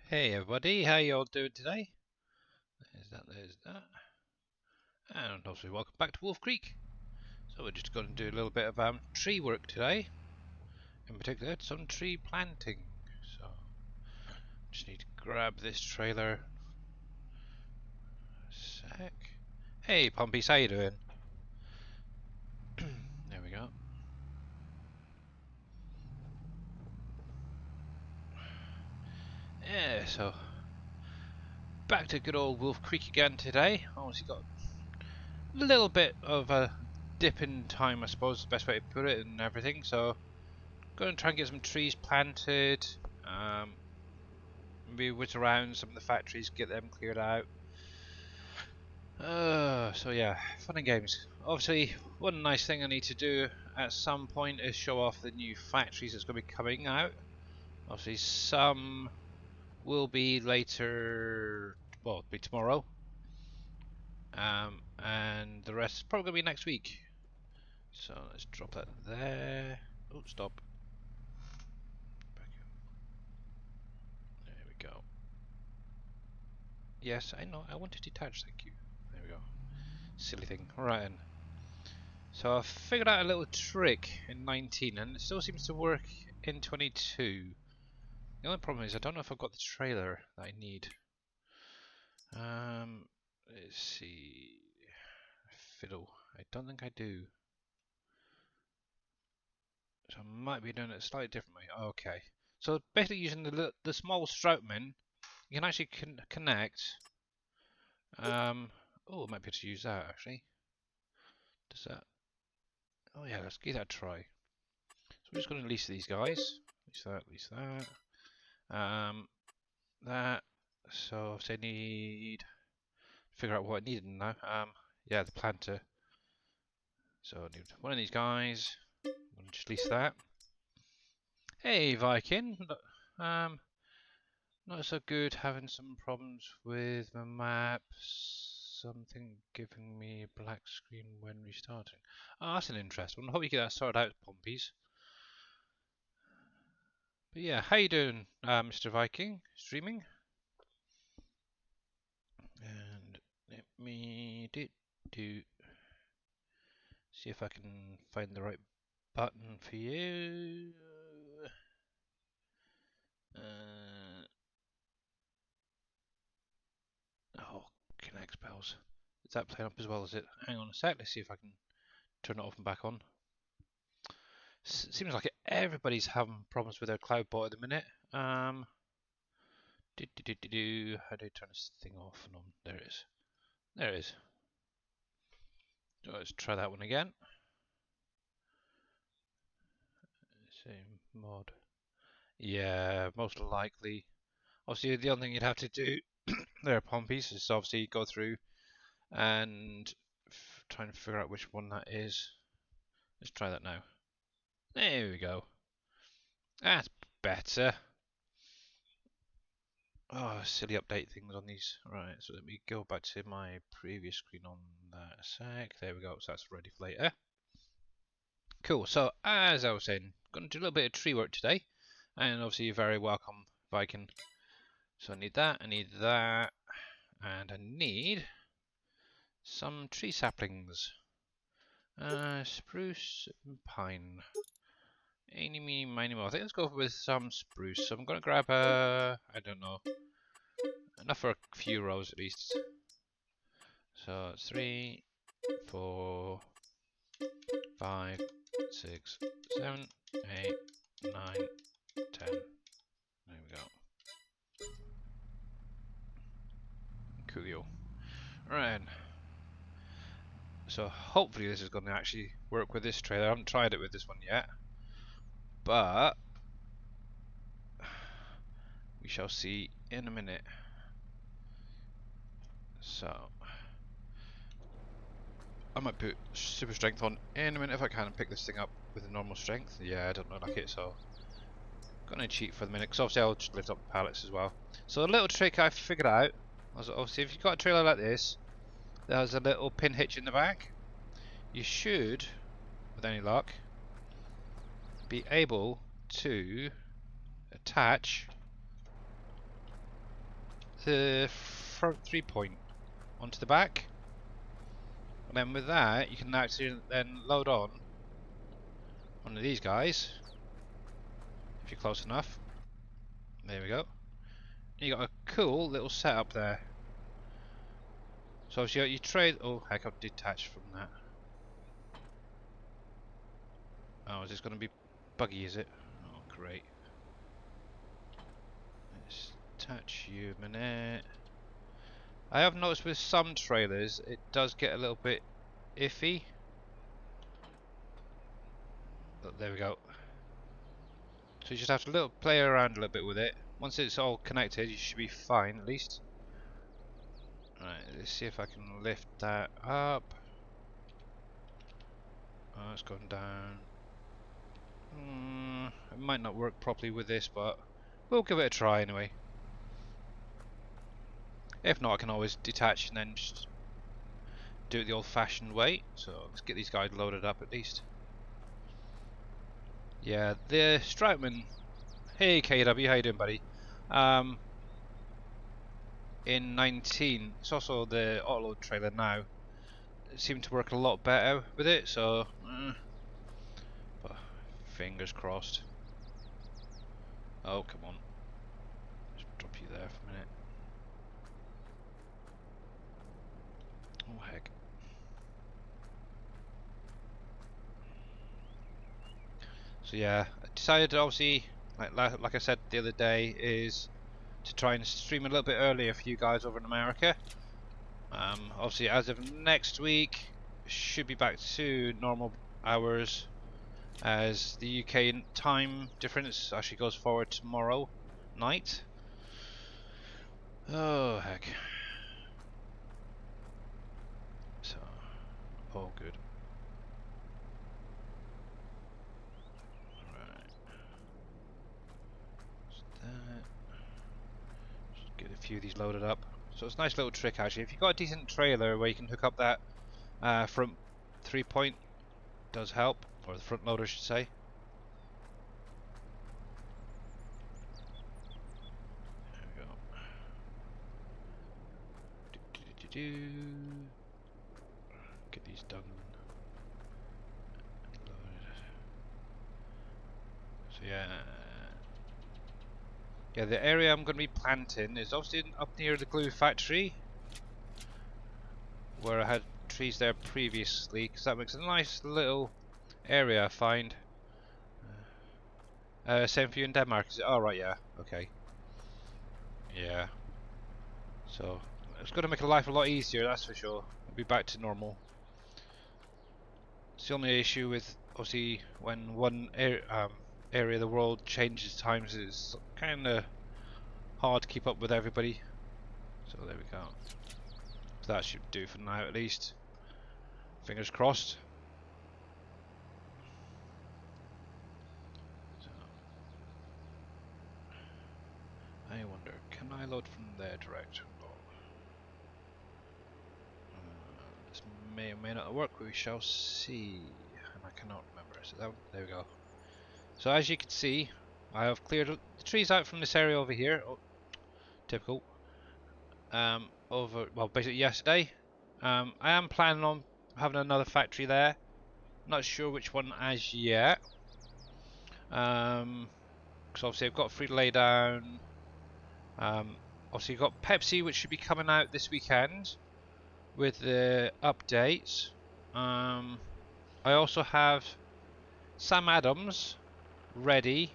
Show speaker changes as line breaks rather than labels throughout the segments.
Hey everybody, how you all doing today? There's that. And also welcome back to WolfCreek. So we're just going to do a little bit of tree work today. In particular, some tree planting. So, just need to grab this trailer. Sec. Hey Pompies, how you doing? There we go. Yeah, so back to good old WolfCreek again today. Obviously got a little bit of a dip in time, I suppose is the best way to put it, and everything. So going to try and get some trees planted. Maybe whiz around some of the factories, get them cleared out. So yeah, fun and games. Obviously, one nice thing I need to do at some point is show off the new factories that's going to be coming out. Obviously, some will be later, well, it'll be tomorrow. And the rest is probably going to be next week. So let's drop that there. Oh, stop. There we go. Yes, I know. I want to detach. Thank you. There we go. Silly thing. Right then. So I figured out a little trick in 19 and it still seems to work in 22. The only problem is I don't know if I've got the trailer that I need. Let's see. Fiddle. I don't think I do. So I might be doing it slightly differently. Okay. So basically using the small Stroutman, you can actually connect. Oh, I might be able to use that actually. Does that? Oh yeah, let's give that a try. So we're just going to lease these guys. Lease that. That. So if I need figure out what I needed now. Yeah, the planter. So I need one of these guys. I'm gonna just lease that. Hey Viking. Not so good. Having some problems with my map. Something giving me a black screen when restarting. Oh, that's an interesting one. I hope you get that sorted out, Pompies. But yeah, how you doing, Mr. Viking? Streaming? And let me do see if I can find the right button for you. Oh, connect spells. Is that playing up as well as it? Hang on a sec. Let's see if I can turn it off and back on. Seems like everybody's having problems with their cloud bot at the minute. How do you turn this thing off and on? There it is. There it is. So let's try that one again. Same mod. Yeah, most likely. Obviously, the only thing you'd have to do there, Pompies, is obviously go through and try and figure out which one that is. Let's try that now. There we go. That's better. Oh, silly update things on these. Right, so let me go back to my previous screen on that a sec. There we go, so that's ready for later. Cool, so as I was saying, going to do a little bit of tree work today. And obviously you're very welcome, Viking. So I need that, and I need some tree saplings. Spruce and pine. Eeny, meeny, miny, mo. I think let's go with some spruce. So I'm going to grab I don't know, enough for a few rows at least. So 3, 4, 5, 6, 7, 8, 9, 10. There we go. Coolio. Right. So hopefully this is going to actually work with this trailer. I haven't tried it with this one yet, but we shall see in a minute. So I might put super strength on in a minute if I can and pick this thing up with a normal strength. Yeah, I don't know like it, so gonna cheat for the minute because obviously I'll just lift up the pallets as well. So a little trick I figured out was obviously if you've got a trailer like this, there's a little pin hitch in the back. You should, with any luck, be able to attach the front 3-point onto the back. And then with that, you can actually then load on one of these guys, if you're close enough. There we go. And you got a cool little setup there. So obviously you trade. Oh heck, I've detached from that. Oh, is this going to be buggy? Is it? Oh great. Let's attach you a minute. I have noticed with some trailers it does get a little bit iffy. Oh, there we go. So you just have to play around a little bit with it. Once it's all connected, you should be fine at least. Right, let's see if I can lift that up. Oh, it's gone down. It might not work properly with this, but we'll give it a try anyway. If not, I can always detach and then just do it the old-fashioned way. So let's get these guys loaded up at least. Yeah, the Stroutman. Hey KW, how you doing, buddy? In 19, it's also the autoload trailer now. It seemed to work a lot better with it, so but fingers crossed. Oh come on, just drop you there for a minute. Oh heck. So yeah, I decided obviously, like I said the other day, is to try and stream a little bit earlier for you guys over in America. Obviously as of next week, should be back to normal hours, as the UK time difference actually goes forward tomorrow night. Oh heck. So, all good. Right. Just that. Just get a few of these loaded up. So it's a nice little trick actually. If you've got a decent trailer where you can hook up that front 3-point, does help, or the front loader I should say. There we go. Get these done. So yeah, the area I'm going to be planting is obviously up near the glue factory, where I had trees there previously, because that makes a nice little area I find. Same for you in Denmark, is it? Oh right, yeah, okay. Yeah. So it's going to make life a lot easier, that's for sure. I'll be back to normal. It's the only issue with obviously when one area of the world changes times, it's kind of hard to keep up with everybody. So there we go. So that should do for now at least. Fingers crossed. So, I wonder, can I load from there direct? This may or may not work, we shall see. And I cannot remember. So there we go. So as you can see, I have cleared the trees out from this area over here. Oh, typical. Well, basically yesterday. I am planning on having another factory there. Not sure which one as yet. Because obviously I've got Free-to-Lay down. Obviously you've got Pepsi, which should be coming out this weekend with the updates. I also have Sam Adams ready,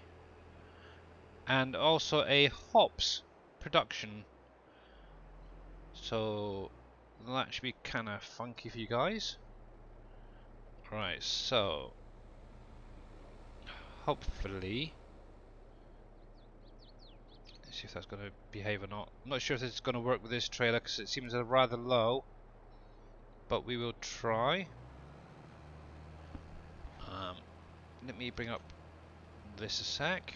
and also a hops production. So that should be kind of funky for you guys. Right, so hopefully, let's see if that's going to behave or not. I'm not sure if it's going to work with this trailer because it seems rather low, but we will try. Let me bring up this a sec.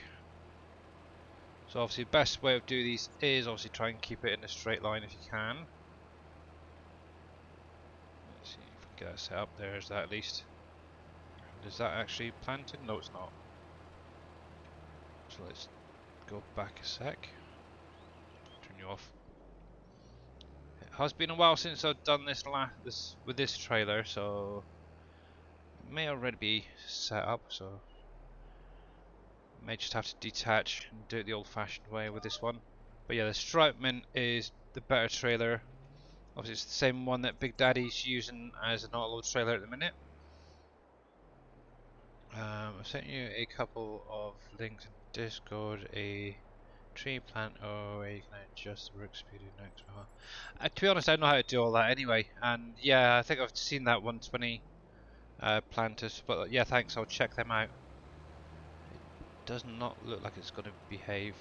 So obviously the best way of doing these is obviously try and keep it in a straight line if you can. Let's see if we get that set up. There's that at least. Is that actually planted? No, it's not. So let's go back a sec. Turn you off. has been a while since I've done this with this trailer, so it may already be set up. So may just have to detach and do it the old-fashioned way with this one. But yeah, the Stripeman is the better trailer. Obviously, it's the same one that Big Daddy's using as an auto trailer at the minute. I've sent you a couple of links in Discord, a tree planter where you can adjust the work speed in next. To be honest, I know how to do all that anyway, and yeah, I think I've seen that 120 planters, but yeah, thanks, I'll check them out. It does not look like it's going to behave.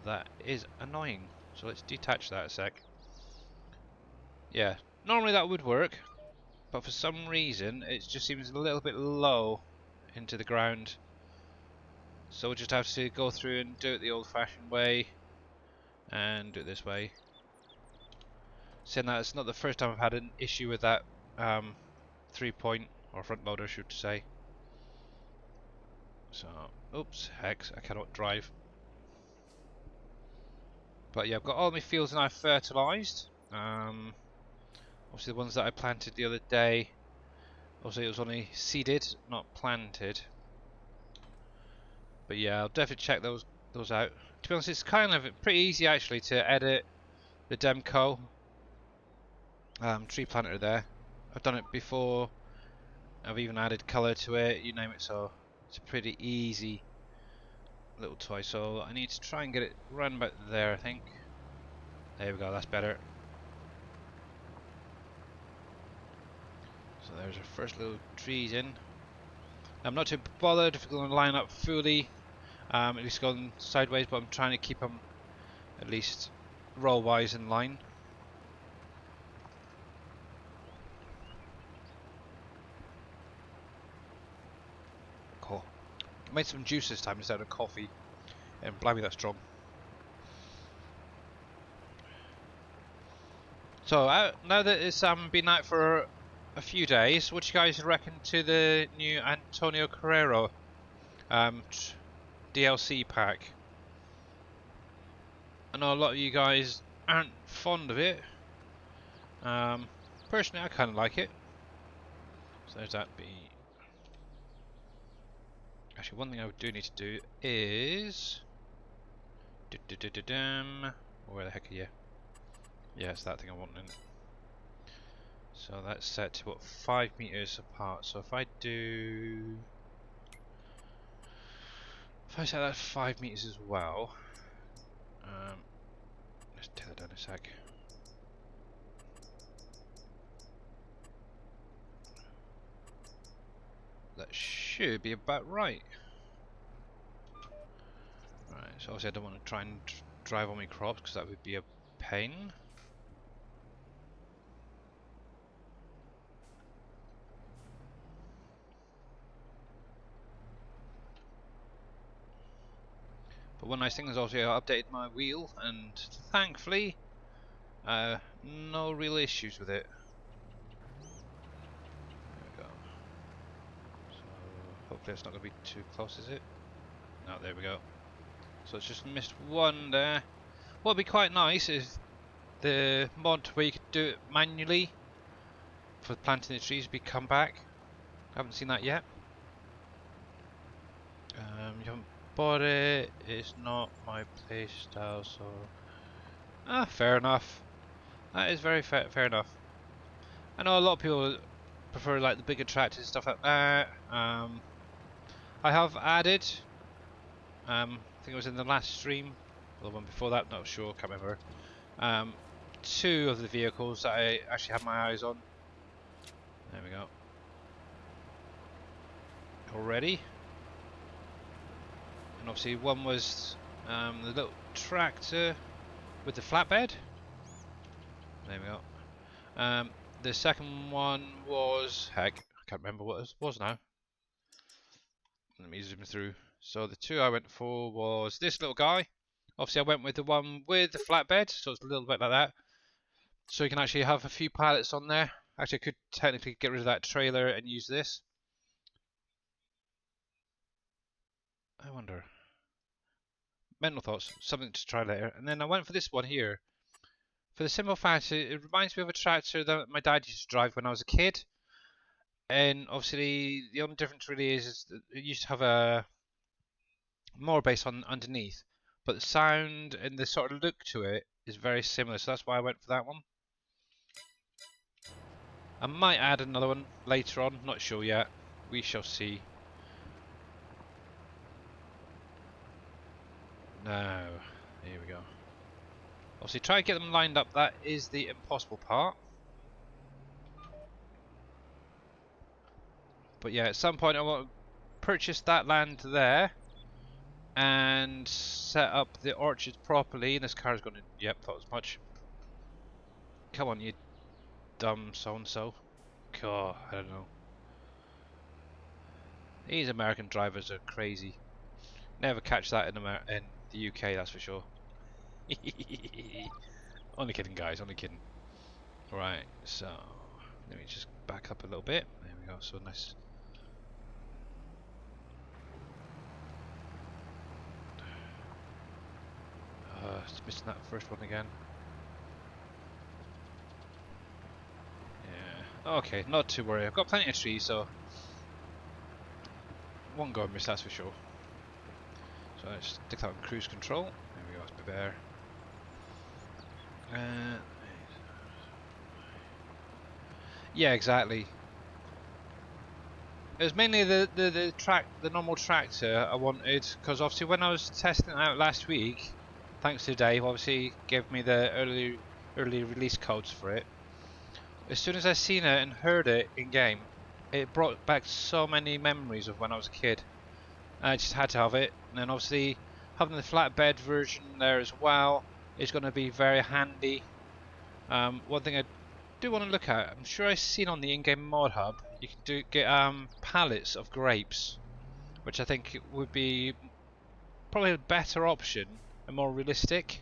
That is annoying, so let's detach that a sec. Yeah, normally that would work, but for some reason it just seems a little bit low into the ground. So we'll just have to go through and do it the old-fashioned way and do it this way. Saying that, it's not the first time I've had an issue with that 3-point or front loader, I should say. So, oops, hex, I cannot drive. But yeah, I've got all my fields now fertilised. Obviously the ones that I planted the other day, obviously it was only seeded, not planted. But yeah, I'll definitely check those out. To be honest, it's kind of pretty easy actually to edit the Demco tree planter there. I've done it before. I've even added colour to it, you name it, so it's a pretty easy little toy. So I need to try and get it run about there, I think. There we go, that's better. So there's our first little trees in. I'm not too bothered if it's going to line up fully, at least going sideways, but I'm trying to keep them at least row-wise in line. Cool. I made some juice this time instead of coffee, and blimey, that's strong. So now that it's been out for a few days, what do you guys reckon to the new Antonio Carrero DLC pack? I know a lot of you guys aren't fond of it. Personally, I kind of like it. So there's that. Actually, one thing I do need to do is where the heck are you? Yeah, it's that thing I want in. So that's set to what, 5 meters apart. So if I set that 5 meters as well, let's take that down a sec. That should be about right. Right, so obviously I don't want to try and drive on my crops because that would be a pain. But one nice thing is obviously I updated my wheel, and thankfully no real issues with it. There we go. So hopefully it's not going to be too close, is it? No, there we go. So it's just missed one there. What would be quite nice is the mod where you could do it manually for planting the trees be come back. I haven't seen that yet. You haven't bought it. It's not my playstyle, so fair enough. That is very fair enough. I know a lot of people prefer like the bigger tractors and stuff like that. I have added, I think it was in the last stream, or the one before that, not sure, can't remember. 2 of the vehicles that I actually had my eyes on. There we go. Already. And obviously one was the little tractor with the flatbed. There we go. The second one was, heck, I can't remember what it was now. Let me zoom through. So the 2 I went for was this little guy. Obviously I went with the one with the flatbed, so it's a little bit like that. So you can actually have a few pallets on there. Actually I could technically get rid of that trailer and use this. I wonder. mental thoughts, something to try later. And then I went for this one here. For the simple fact, it reminds me of a tractor that my dad used to drive when I was a kid. And obviously, the only difference really is that it used to have a more bass on underneath, but the sound and the sort of look to it is very similar. So that's why I went for that one. I might add another one later on, not sure yet. We shall see. No, here we go. Obviously, try and get them lined up. That is the impossible part. But yeah, at some point I want to purchase that land there and set up the orchards properly. And this car's going to, yep, thought as much. Come on, you dumb so-and-so. God, I don't know. These American drivers are crazy. Never catch that in the UK, that's for sure. Only kidding, guys, only kidding. Right, so let me just back up a little bit. There we go, so nice. Just missing that first one again. Yeah, okay, not to worry. I've got plenty of trees, so won't go and miss, that's for sure. So let's stick that on cruise control. There we go, it's better. Yeah, exactly. It was mainly the normal tractor I wanted, because obviously when I was testing it out last week, thanks to Dave, obviously gave me the early release codes for it. As soon as I seen it and heard it in game, it brought back so many memories of when I was a kid. I just had to have it, and then obviously having the flatbed version there as well is going to be very handy. One thing I do want to look at, I'm sure I've seen on the in-game mod hub, you can get pallets of grapes, which I think would be probably a better option and more realistic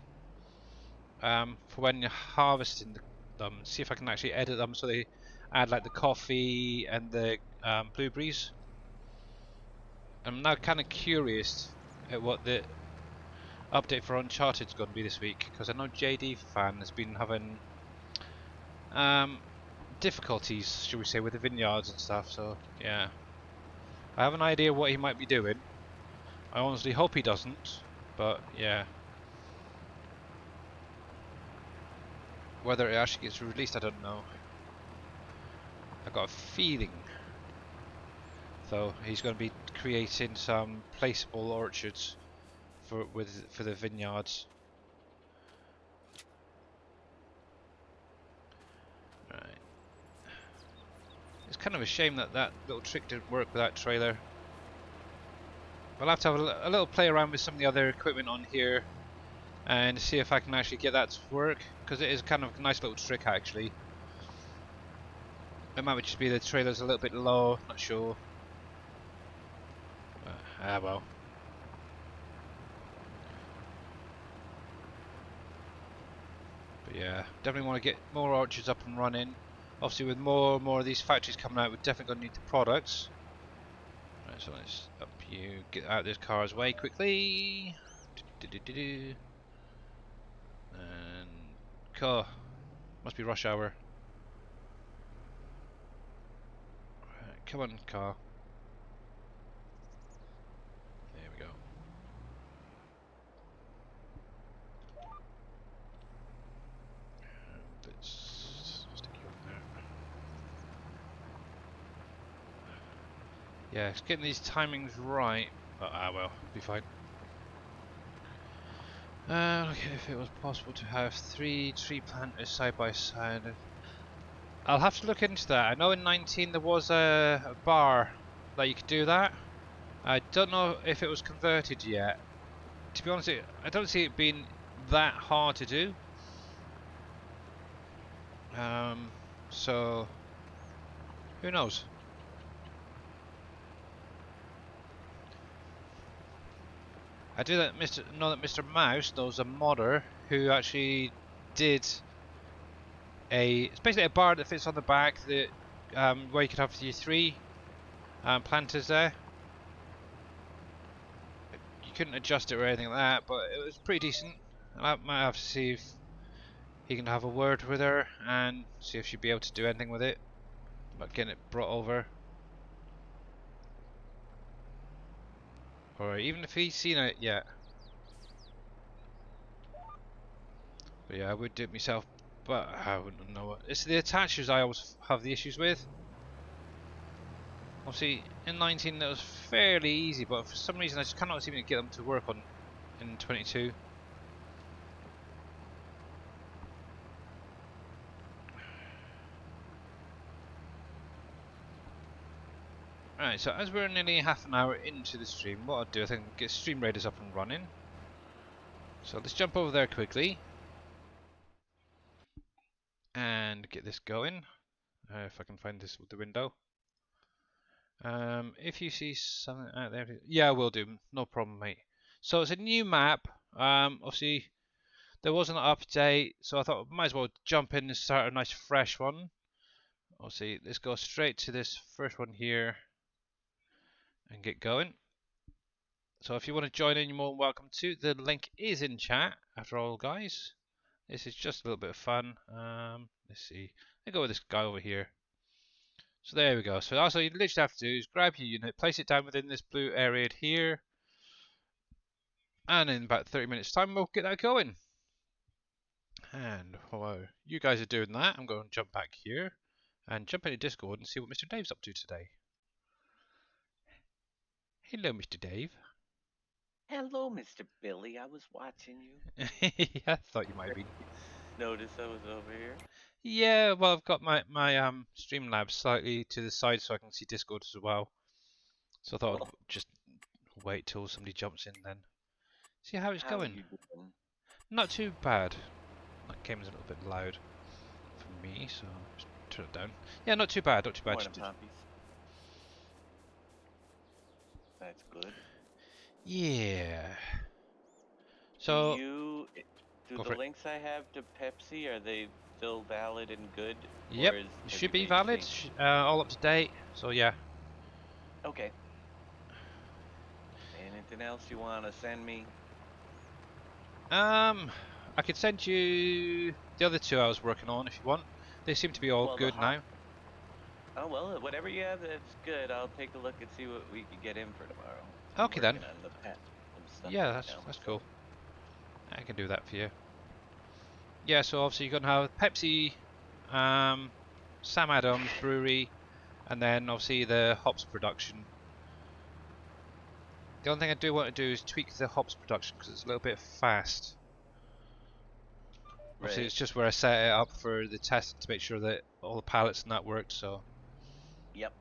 for when you're harvesting them. See if I can actually edit them so they add like the coffee and the blueberries. I'm now kind of curious at what the update for Uncharted is going to be this week, because I know JD fan has been having difficulties, should we say, with the vineyards and stuff, so yeah. I have an idea what he might be doing. I honestly hope he doesn't, but yeah. Whether it actually gets released, I don't know. I've got a feeling, though, he's going to be creating some placeable orchards for the vineyards. Right. It's kind of a shame that that little trick didn't work with that trailer. I'll have to have a little play around with some of the other equipment on here and see if I can actually get that to work, because it is kind of a nice little trick actually. It might just be the trailer's a little bit low, not sure. Well. But yeah, definitely want to get more orchards up and running. Obviously with more of these factories coming out, we're definitely going to need the products. Right, so let's up you, get out of this car's way quickly. And car, must be rush hour. Right, come on, car. There we go. Let's stick you on there. Yeah, it's getting these timings right, but well, be fine. Okay, if it was possible to have 3 tree planters side by side. I'll have to look into that. I know in 19 there was a bar that you could do that. I don't know if it was converted yet. To be honest, I don't see it being that hard to do. So who knows? I do know that Mr. Mouse knows a modder who actually did it's basically a bar that fits on the back that where you could have your 3 planters there. you couldn't adjust it or anything like that, but it was pretty decent. I might have to see if he can have a word with her and see if she'd be able to do anything with it, about getting it brought over. Or even if he's seen it yet. But yeah, I would do it myself, but I wouldn't know what. It's the attachers I always have the issues with. Obviously, in 19 that was fairly easy, but for some reason I just cannot seem to get them to work on in 22. Right, so as we're nearly half an hour into the stream, what I'll do, I think, get Stream Raiders up and running. So let's jump over there quickly and get this going. If I can find this with the window. If you see something out there, yeah, I will do. No problem, mate. So it's a new map. Obviously there was an update, so I thought I might as well jump in and start a nice fresh one. Obviously, let's go straight to this first one here and get going. So if you want to join in, you're more than welcome to. The link is in chat. After all, guys, this is just a little bit of fun. Let's see. Let's go with this guy over here. So there we go. So also you literally have to do is grab your unit, place it down within this blue area here, and in about 30 minutes time we'll get that going. And while you guys are doing that, I'm going to jump back here and jump into Discord and see what Mr. Dave's up to today. Hello, Mr. Dave.
Hello, Mr. Billy. I was watching you.
Yeah, I thought you might have been.
Notice I was over here.
Yeah, well, I've got my Streamlabs slightly to the side so I can see Discord as well. So I thought
Well,
I'd just wait till somebody jumps in then. See how it's
how
going.
you doing?
Not too bad. That game's a little bit loud for me, so just turn it down. Yeah, not too bad, not too bad.
Morning, poppies. That's good.
Yeah.
Do
So,
you do
go
the
for it.
links I have to Pepsi, are they still valid and good?
Yep,
Or
it
have
should
you
be
made
valid.
changes?
All up to date. So yeah.
Okay. Anything else you want to send me?
I could send you the other two I was working on if you want. They seem to be all
Well,
good now.
Oh, well, whatever you have that's good, I'll take a look and see what we could get in for tomorrow.
Okay
I'm
then.
working on the pet some stuff
Yeah,
right now
that's
myself.
cool. I can do that for you. Yeah, so obviously you're gonna have Pepsi, Sam Adams Brewery, and then obviously the hops production. The only thing I do want to do is tweak the hops production because it's a little bit fast. Obviously,
Right.
it's just where I set it up for the test to make sure that all the pallets and that worked. So
Yep.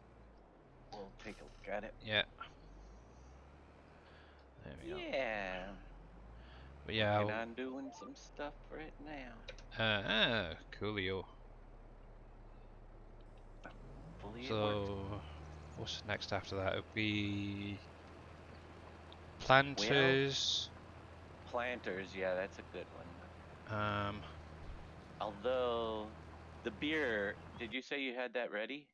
We'll take a look at it.
yeah, there we go.
Yeah.
But yeah,
Working on doing some stuff right now.
coolio.
Hopefully it works.
So what's next after that? It would be
Well,
planters.
planters, yeah, that's a good one.
Um,
Although the beer, did you say you had that ready?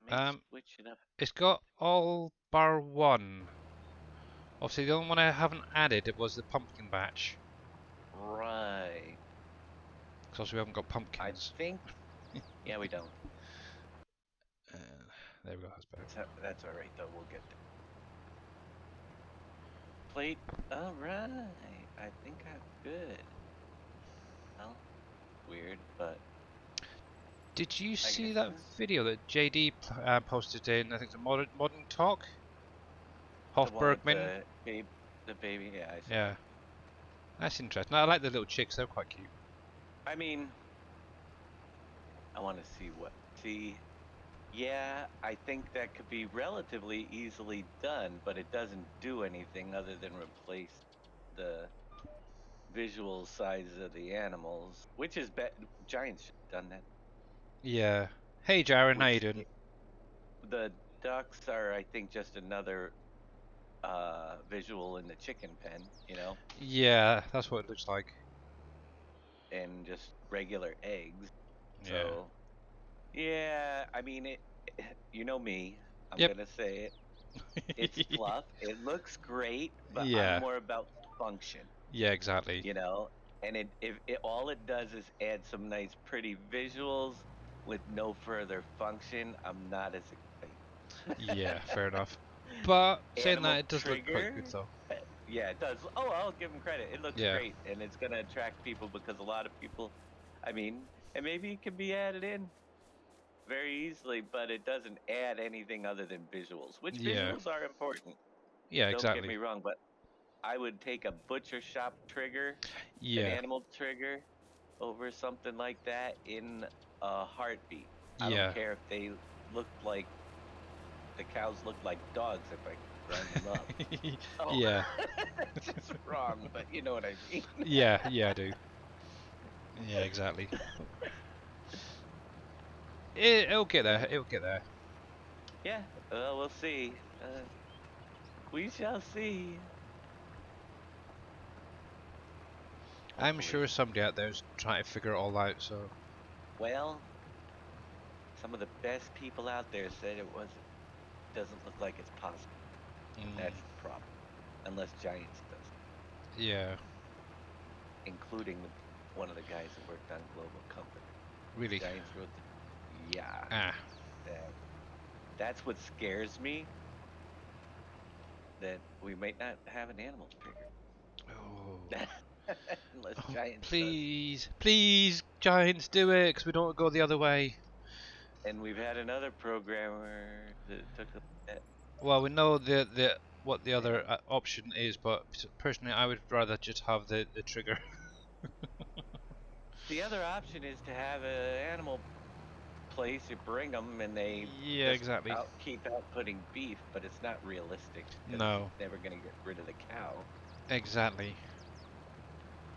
May switch it up.
it's got all bar one. Obviously, the only one I haven't added it was the pumpkin batch.
Right.
Because obviously we haven't got
I
pumpkins.
think. Yeah, we don't.
Uh, there we go. That's better.
That's all right though. We'll get there. Plate. All right. I think I'm good. Well, weird, but
Did you
I
see
guess
that video that JD posted in? I think the modern talk.
the one with
Hofbergman.
the baby. Yeah, I saw
Yeah,
it.
that's interesting. I like the little chicks. They're quite cute.
I mean, I want to see what. See, yeah, I think that could be relatively easily done, but it doesn't do anything other than replace the visual size of the animals, which is Giants should have done that.
Yeah. Hey, Jaren, how you
Which
doing?
the ducks are, I think, just another visual in the chicken pen,
Yeah, that's what it looks like.
and just regular eggs.
Yeah.
So, yeah, I mean, you know me. I'm
Yep.
gonna say it. It's fluff. It looks great, but I'm
Yeah,
more about function,
yeah, exactly.
you know. And if it all it does is add some nice, pretty visuals with no further function, I'm not as excited.
Yeah, fair enough. But saying that,
Animal
it does look quite
trigger,
good though.
yeah, it does. Oh, I'll give him credit. It looks
Yeah,
great, and it's gonna attract people because a lot of people, I mean, and maybe it can be added in very easily, but it doesn't add anything other than visuals, which
yeah,
visuals are important.
yeah,
Don't get me
exactly.
wrong, but I would take a butcher shop trigger, an
Yeah,
animal trigger, over something like that in a heartbeat. I don't
yeah.
care if they look like the cows look like dogs if I grind them up. Oh,
Yeah,
that's just wrong, but you know what I mean.
yeah, yeah, I do. Yeah, exactly. It'll get there. It'll get there.
Yeah, we'll see. We shall see.
I'm
Hopefully.
sure somebody out there's trying to figure it all out. So,
Well, some of the best people out there said it doesn't look like it's possible. That's the problem. Unless Giants does,
yeah,
including one of the guys that worked on Global Company.
really.
Giants wrote the, yeah,
Ah,
that, that's what scares me, that we might not have an animal
oh,
trigger. Unless
oh,
Giants does.
please, please, Giants, do it, because we don't want to go the other way.
And we've had another programmer that took a bet.
Well, we know the what the other option is, but personally, I would rather just have the trigger.
The other option is to have an animal place, you bring them and they
Yeah,
just
exactly.
keep outputting beef, but it's not realistic because
No,
it's never going to get rid of the cow.
exactly.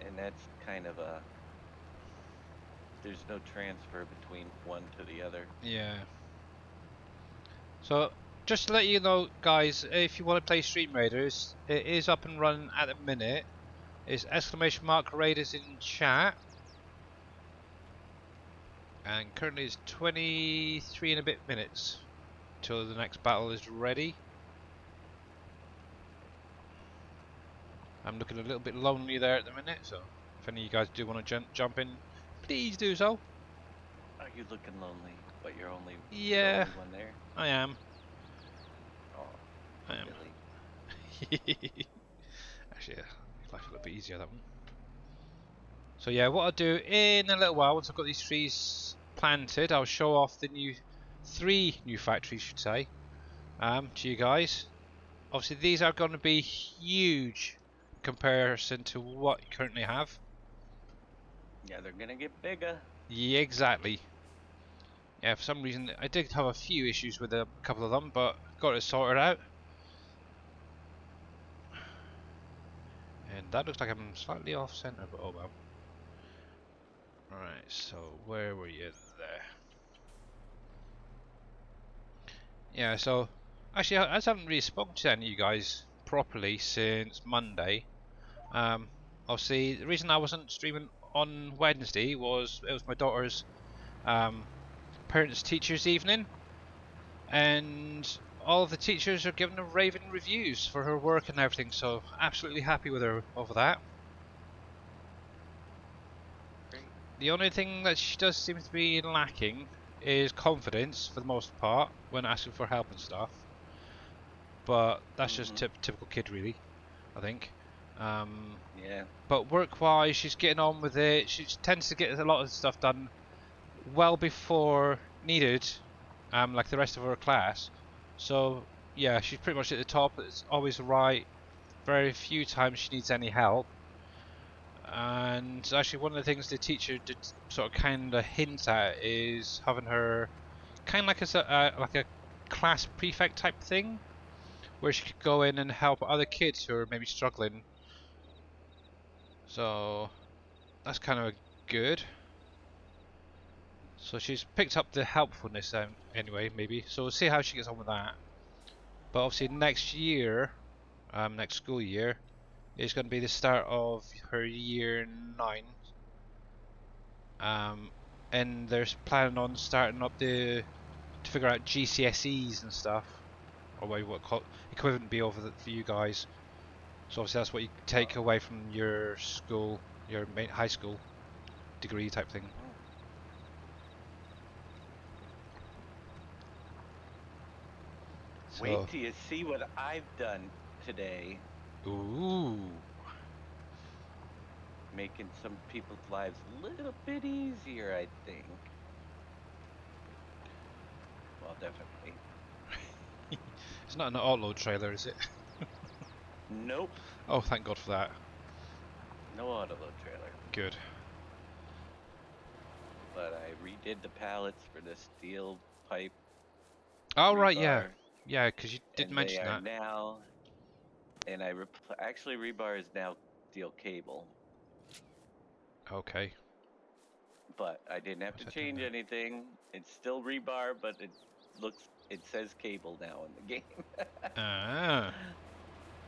And that's kind of a, there's no transfer between one to the other.
Yeah. So, just to let you know, guys, if you want to play Stream Raiders, it is up and running at the minute. It's !Raiders in chat. And currently it's 23 and a bit minutes till the next battle is ready. I'm looking a little bit lonely there at the minute, so if any of you guys do want to jump in, please do so.
Are you looking lonely, but you're only the
Yeah,
only one there?
I am.
Oh,
I am.
really?
Actually, life a little bit easier that one. So yeah, what I'll do in a little while, once I've got these trees planted, I'll show off the three new factories, should say, to you guys. Obviously, these are going to be huge in comparison to what you currently have.
Yeah, they're gonna get bigger.
Yeah, exactly. Yeah, for some reason I did have a few issues with a couple of them, but got it sorted out. And that looks like I'm slightly off center, but oh well. Alright, so where were you there? Yeah, so actually I haven't really spoken to any of you guys properly since Monday. Obviously the reason I wasn't streaming on Wednesday was it was my daughter's parents teachers evening, and all of the teachers are giving her raving reviews for her work and everything, so absolutely happy with her over that.
Great.
The only thing that she does seem to be lacking is confidence for the most part when asking for help and stuff. But that's just typical kid, really, I think.
Yeah.
But work-wise, she's getting on with it. She tends to get a lot of stuff done well before needed, like the rest of her class. So yeah, she's pretty much at the top. It's always right. Very few times she needs any help. And actually, one of the things the teacher did sort of kind of hint at is having her kind of like a class prefect type thing, where she could go in and help other kids who are maybe struggling. So that's kind of good. So she's picked up the helpfulness anyway, maybe. So we'll see how she gets on with that. But obviously next year, next school year, is going to be the start of her year 9. And they're planning on starting up to figure out GCSEs and stuff. or maybe what equivalent would be over for you guys. So obviously that's what you take away from your school, your main high school degree type thing.
Wait
So,
till you see what I've done today,
ooh,
making some people's lives a little bit easier, I think. Well, definitely.
it's not an auto trailer, is it?
Nope,
Oh, thank God for that.
no autoload trailer.
Good.
But I redid the pallets for the steel pipe
Oh right, yeah,
rebar,
yeah, because you did
and they
mention
are
that.
now. And actually rebar is now steel cable,
Okay,
but I didn't have
what's
to
that doing
change
now?
anything. It's still rebar, but it says cable now in the game.
Ah,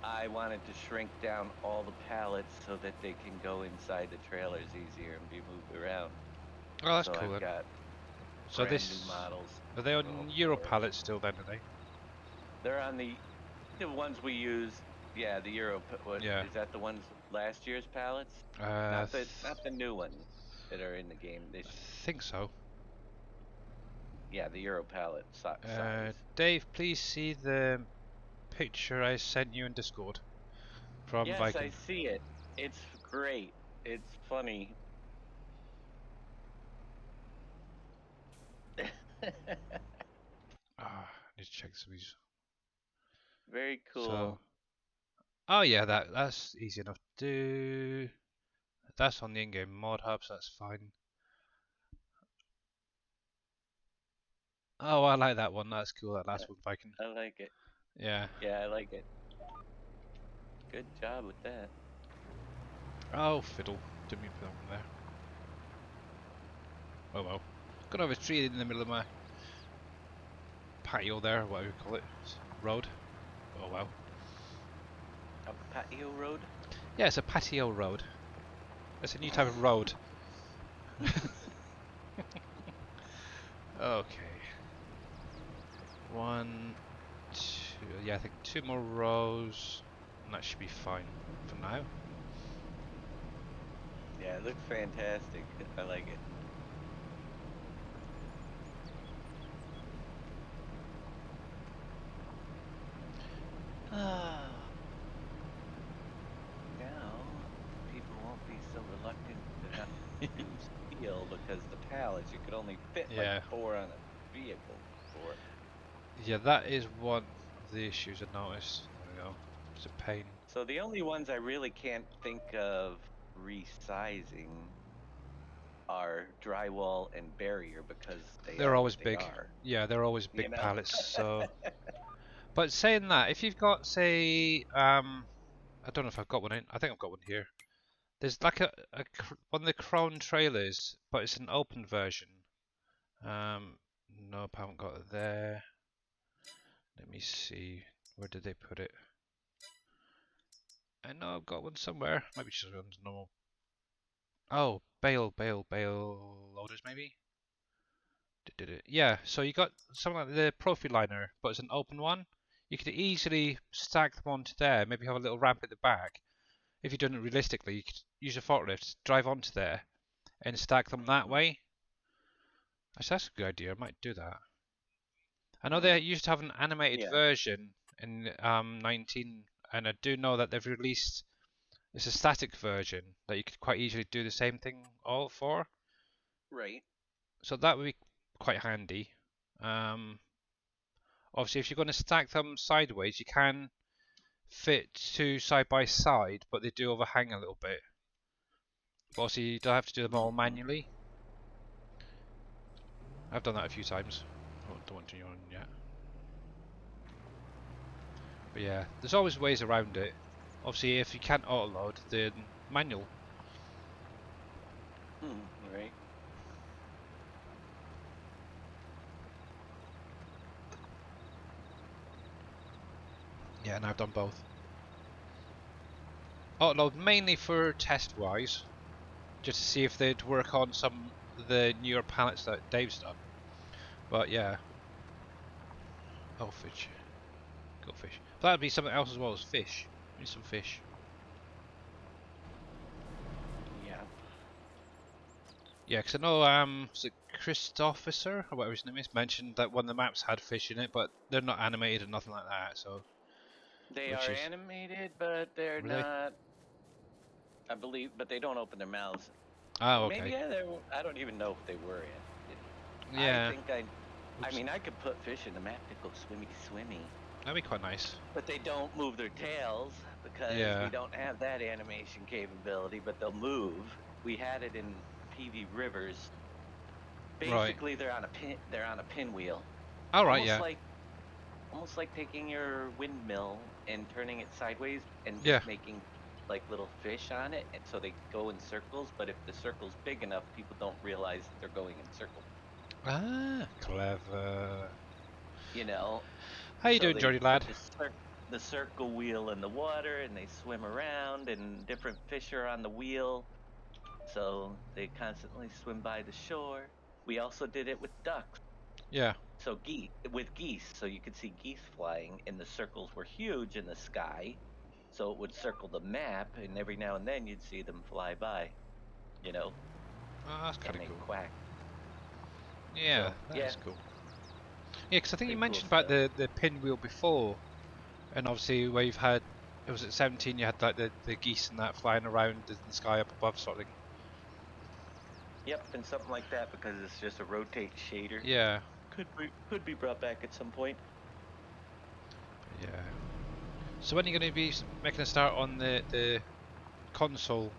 I wanted to shrink down all the pallets so that they can go inside the trailers easier and be moved around.
oh that's
So
cool
I've
then.
got
So
brand new
this,
models.
are they
Oh
on Euro
boy.
pallets still then, are they?
They're on the ones we use. Yeah, the Euro. What
Yeah.
is that? The ones last year's pallets?
Uh,
Not the new ones that are in the game this.
I think so.
Yeah, the Euro pallet size.
Dave, please see the picture I sent you in Discord from
Yes, I
Viking.
see it. It's great. It's funny.
Ah, I need to check some of these.
Very
So,
cool.
oh yeah, that's easy enough to do. That's on the in-game mod hub, so that's fine. Oh, I like that one. That's cool. That last one, Viking.
I like it.
Yeah.
Yeah, I like it. Good job with that.
Oh, fiddle. Didn't mean to put that one there. Oh well. Got over a tree in the middle of my patio there, whatever you call it. Road. Oh well.
A patio road?
Yeah, it's a patio road. It's a new type of road. Okay. One, two. Yeah, I think two more rows, and that should be fine for now.
Yeah, it looks fantastic. I like it. Now, people won't be so reluctant to not do steel because the pallets, you could only fit like
Yeah,
4 on a vehicle before.
yeah, that is one of the issues I noticed. There we go. It's a pain.
So the only ones I really can't think of resizing are drywall and barrier because they
They're
are what
always
they
big.
are.
Yeah, they're always
You
big
know?
pallets. So, but saying that, if you've got, say, I don't know if I've got one in. I think I've got one here. There's like one of the Crown trailers, but it's an open version. Nope, I haven't got it there. Let me see. Where did they put it? I know I've got one somewhere. Maybe just on normal. Oh, bale loaders maybe? Yeah, so you got something like the Profiliner, but it's an open one. You could easily stack them onto there, maybe have a little ramp at the back. If you're doing it realistically, you could use a forklift, drive onto there, and stack them that
Mm,
way. Actually, that's a good idea. I might do that. I know they
mm,
used to have an animated
yeah,
version in 19, and I do know that they've released. It's a static version that you could quite easily do the same thing all for.
right.
So that would be quite handy. Um, Obviously, if you're going to stack them sideways, you can fit two side by side, but they do overhang a little bit. But obviously, you don't have to do them all
Mm-hmm.
manually. I've done that a few times. I don't want to do one yet. But yeah, there's always ways around it. Obviously, if you can't auto load, then manual.
Mm, right.
Yeah, and I've done both. Auto load mainly for test wise, just to see if they'd work on some of the newer palettes that Dave's done. But yeah. Oh, fidge. Go fish. But that'd be something else as well as fish. We need some fish.
Yeah.
Yeah, because I know, was it Christopher or whatever his name is, mentioned that one of the maps had fish in it, but they're not animated or nothing like that. So,
They
which
are
is
animated, but they're
really?
not. I believe, but they don't open their mouths.
Oh,
Maybe
okay.
I don't even know if they were in. I
Yeah.
think I
Oops.
mean, I could put fish in the map to go swimmy swimmy.
That'd be quite nice.
But they don't move their tails because
Yeah.
we don't have that animation capability, but they'll move. We had it in PV Rivers.
Right.
Basically, they're on a pinwheel.
All right.
Almost
Yeah.
like almost like taking your windmill and turning it sideways and
Yeah.
just making like little fish on it, and so they go in circles, but if the circle's big enough, people don't realize that they're going in circles.
Ah, clever.
You know,
How you
so
doing,
they
Geordie
put
lad?
the circle wheel in the water and they swim around and different fish are on the wheel, so they constantly swim by the shore. We also did it with ducks.
Yeah.
So geese, so you could see geese flying and the circles were huge in the sky. So it would circle the map and every now and then you'd see them fly by, you know,
Oh, that's kind
and
of
they
cool.
quack.
Yeah,
So
that
yeah,
is cool. Yeah, because I think you
pretty cool
mentioned about
stuff.
the pinwheel before, and obviously where you've had, it was at 17, you had like the geese and that flying around in the sky up above sort of thing.
Yep, and something like that because it's just a rotate shader.
Yeah.
Could be brought back at some point.
Yeah. So when are you going to be making a start on the console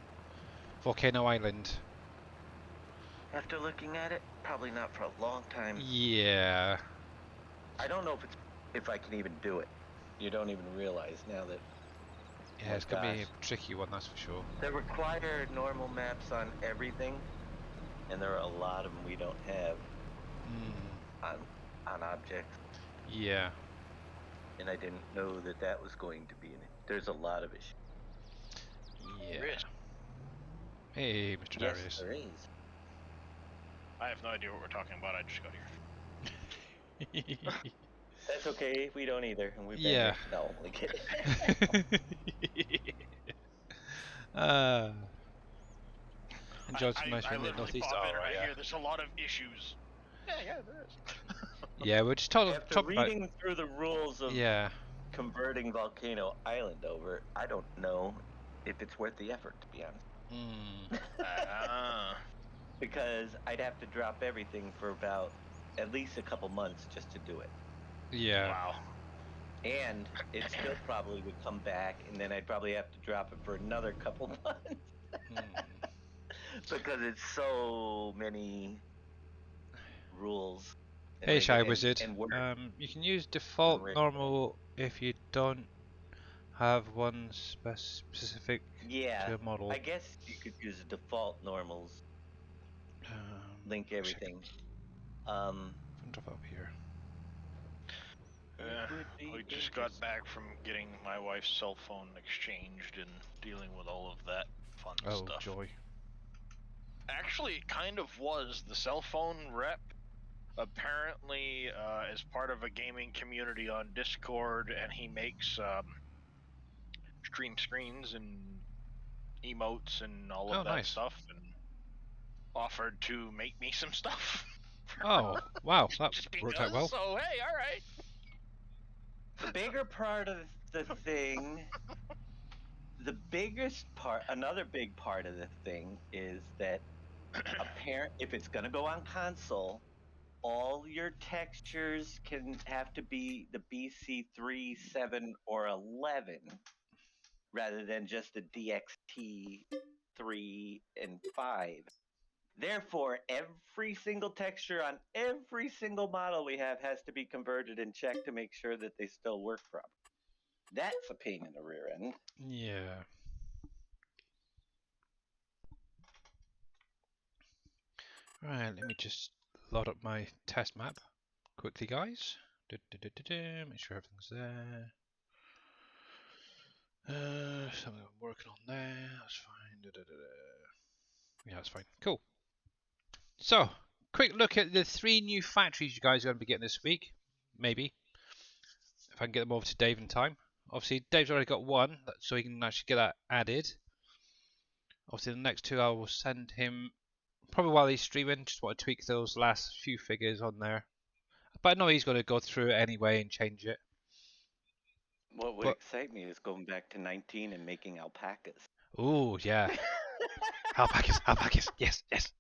Volcano Island?
After looking at it, probably not for a long time.
Yeah.
I don't know if I can even do it. You don't even realize now that.
Yeah,
My
it's going to be
gosh,
a tricky one, that's for sure.
they require normal maps on everything, and there are a lot of them we don't have on objects.
Yeah.
And I didn't know that that was going to be in it. There's a lot of issues.
Yeah.
Risk.
Hey, Mr.
Yes,
Darius.
there is.
I have no idea what we're talking about. I just got here.
That's okay. We don't either, and we've been
Yeah.
here. No, we get it.
uh, enjoyed some nice
I
rain in the
literally
northeast.
pop in
Oh,
and
right,
I
yeah.
hear there's a lot of issues. Yeah, there is.
Yeah, we're just talking
After
about.
reading through the rules of
Yeah.
converting Volcano Island over, I don't know if it's worth the effort, to be honest.
Ah.
Because I'd have to drop everything for about at least a couple months just to do it.
Yeah.
Wow.
And it still probably would come back, and then I'd probably have to drop it for another couple months because it's so many rules and
Hey, Shy Wizard.
and work
You can use
and
default
rig.
normal if you don't have one specific
Yeah,
to a model.
I guess you could use default normals, link
Actually,
everything. Um,
I can drop it up here.
it
Yeah,
would be
we just got
interesting.
back from getting my wife's cell phone exchanged and dealing with all of that fun
Oh,
stuff.
joy.
Actually, it kind of was. The cell phone rep apparently is part of a gaming community on Discord, and he makes stream screens and emotes and all
Oh,
of that
nice.
stuff, and offered to make me some stuff.
Oh, wow, that
Just
worked out
because.
well.
So hey, all right.
The bigger part of the thing, the biggest part, another big part of the thing is that if it's going to go on console, all your textures can have to be the BC3, 7, or 11 rather than just the DXT 3 and 5. Therefore, every single texture on every single model we have has to be converted and checked to make sure that they still work properly. That's a pain in the rear end.
Yeah. Right, let me just load up my test map quickly, guys. Make sure everything's there. Something I'm working on there. That's fine. Yeah, that's fine. Cool. So, quick look at the 3 new factories you guys are going to be getting this week. Maybe. if I can get them over to Dave in time. Obviously, Dave's already got one, so he can actually get that added. Obviously, the next two I will send him probably while he's streaming. Just want to tweak those last few figures on there. But I know he's going to go through it anyway and change it.
What would
But
excite me is going back to 19 and making alpacas.
oh yeah, alpacas, yes, yes.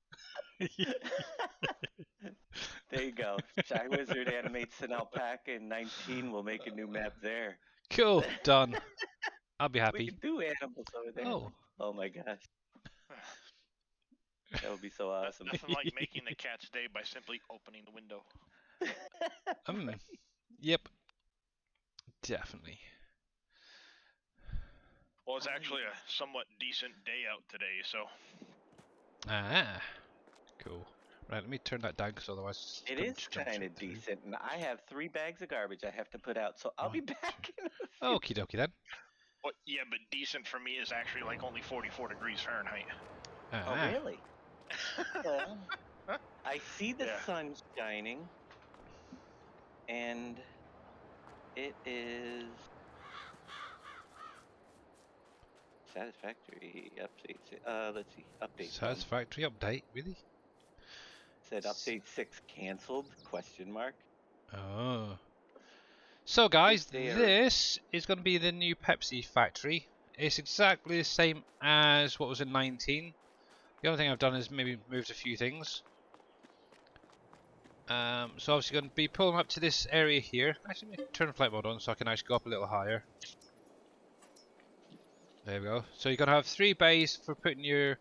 There you go. Shy Wizard animates an alpaca, and 19 will make a new map there.
Cool, done. I'll be
We
happy.
can do animals over there.
Oh,
Oh my gosh. That would be so awesome.
Nothing like making the cat's day by simply opening the window.
yep, definitely.
Well, it's actually a somewhat decent day out today, so.
Ah, cool. Right, let me turn that down because otherwise
It is kind of decent, and I have 3 bags of garbage I have to put out, so I'll be back in a few.
Okie dokie then.
Well, yeah, but decent for me is actually like only 44 degrees Fahrenheit.
Oh, really? Well, I see the
Yeah.
sun shining, and it is satisfactory updates. Let's see, update.
Satisfactory update, really?
Said update 6 canceled? Question mark.
Oh. So guys,
They are-
this is going to be the new Pepsi factory. It's exactly the same as what was in 19. The only thing I've done is maybe moved a few things. So obviously going to be pulling up to this area here. Actually, let me turn the flight mode on so I can actually go up a little higher. There we go. So you're going to have 3 bays for putting your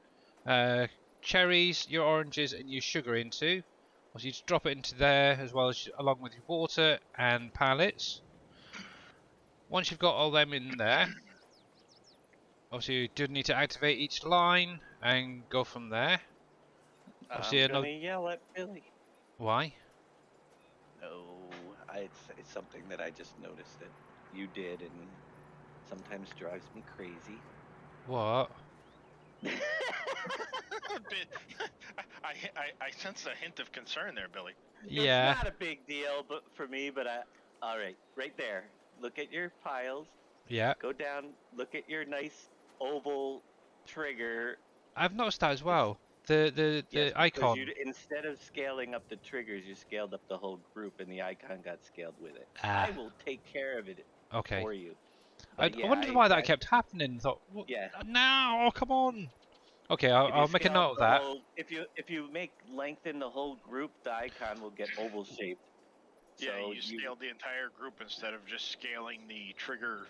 cherries, your oranges and your sugar into. So you just drop it into there as well as along with your water and pallets. Once you've got all them in there, obviously you do need to activate each line and go from there. Obviously,
I'm gonna yell at Billy.
Why?
No, it's something that I just noticed that you did, and sometimes drives me crazy.
What?
I sense a hint of concern there, Billy.
Yeah.
It's not a big deal, but for me. But all right, right there. Look at your piles.
Yeah.
Go down. Look at your nice oval trigger.
I've noticed that as well. The
Yes,
icon.
Instead of scaling up the triggers, you scaled up the whole group, and the icon got scaled with it.
Ah.
I will take care of it
Okay.
for you.
I wondered why that kept happening. Thought, what?
Yeah.
No, oh, come on. Okay, I'll make a note of that.
If you lengthen the whole group, the icon will get oval shaped.
Yeah,
So
you scaled the entire group instead of just scaling the trigger.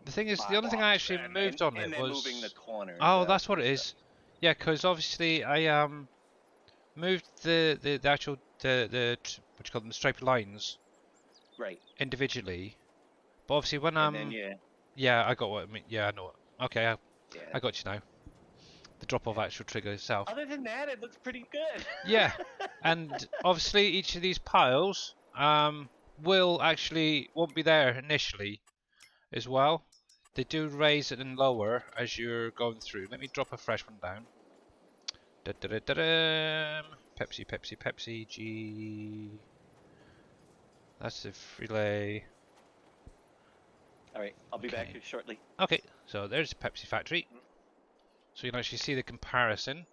The thing is, the only thing I actually moved on it
and then
was
moving the corner.
Oh, that's what it is. Yeah, because obviously I moved the actual what you call them, the striped lines
Right.
individually. But obviously when
And then
yeah, I got what I mean. Yeah, I know it. Okay,
yeah.
I got you now. The drop of actual trigger itself.
Other than that, it looks pretty good.
Yeah, and obviously each of these piles won't be there initially as well. They do raise it and lower as you're going through. Let me drop a fresh one down. Pepsi, Pepsi, Pepsi, G. That's the relay.
Alright, I'll be back
Okay.
here shortly.
Okay, so there's the Pepsi factory. So you can actually see the comparison.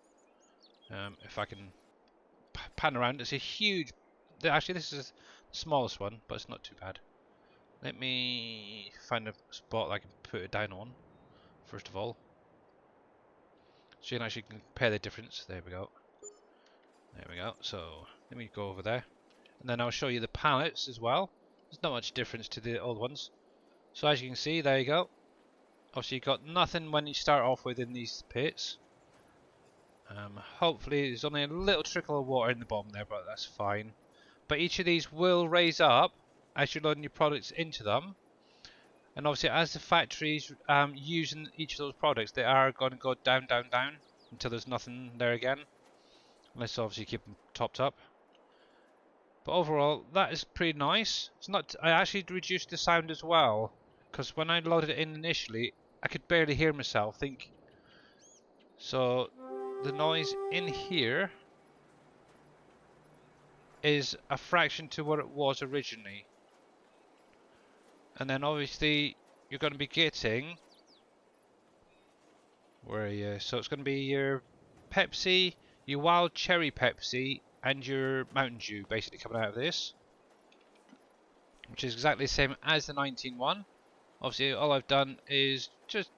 If I can pan around, it's a huge. Actually, this is the smallest one, but it's not too bad. Let me find a spot that I can put it down on, first of all. So you can actually compare the difference. There we go. There we go. So let me go over there. And then I'll show you the pallets as well. There's not much difference to the old ones. So as you can see, there you go. Obviously you've got nothing when you start off with in these pits. Hopefully there's only a little trickle of water in the bottom there, but that's fine. But each of these will raise up as you're loading your products into them. And obviously as the factories using each of those products, they are going to go down, down, down until there's nothing there again. Unless obviously keep them topped up. But overall, that is pretty nice. It's not. I actually reduced the sound as well, because when I loaded it in initially, I could barely hear myself think. So the noise in here is a fraction to what it was originally. And then obviously you're going to be getting, where are you? So it's going to be your Pepsi, your wild cherry Pepsi, and your Mountain Dew basically coming out of this, which is exactly the same as the 19-1. Obviously all I've done is just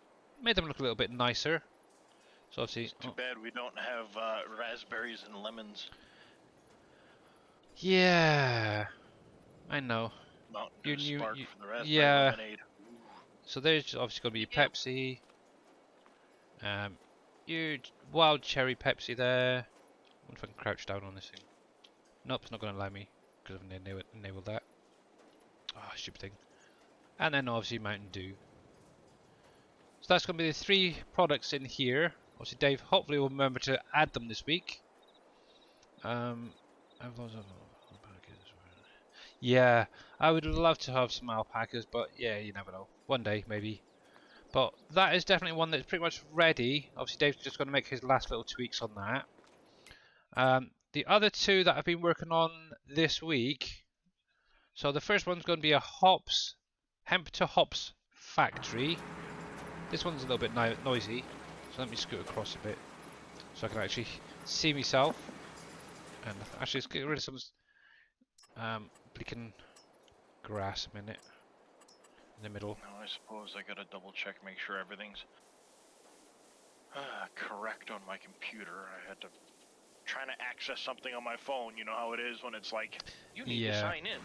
made them look a little bit nicer. So obviously,
It's too bad we don't have raspberries and lemons.
yeah, I know.
Mountain
You
Dew
knew,
Spark for the raspberry
yeah.
lemonade.
So there's obviously going to be your
Yep.
Pepsi, your wild cherry Pepsi there. I wonder if I can crouch down on this thing. Nope, it's not going to allow me because I've enabled that. Ah, stupid thing. And then obviously Mountain Dew. So that's going to be the 3 products in here. Obviously Dave hopefully will remember to add them this week. Yeah, I would love to have some alpacas, but yeah, you never know. One day, maybe. But that is definitely one that's pretty much ready. Obviously Dave's just going to make his last little tweaks on that. The other 2 that I've been working on this week. So the first one's going to be a hemp to hops factory. This one's a little bit noisy, so let me scoot across a bit so I can actually see myself. And actually, let's get rid of some bleaking grass a minute in the middle.
Now I suppose I gotta double check, make sure everything's correct on my computer. I had to trying to access something on my phone. You know how it is when it's like, you need to sign in.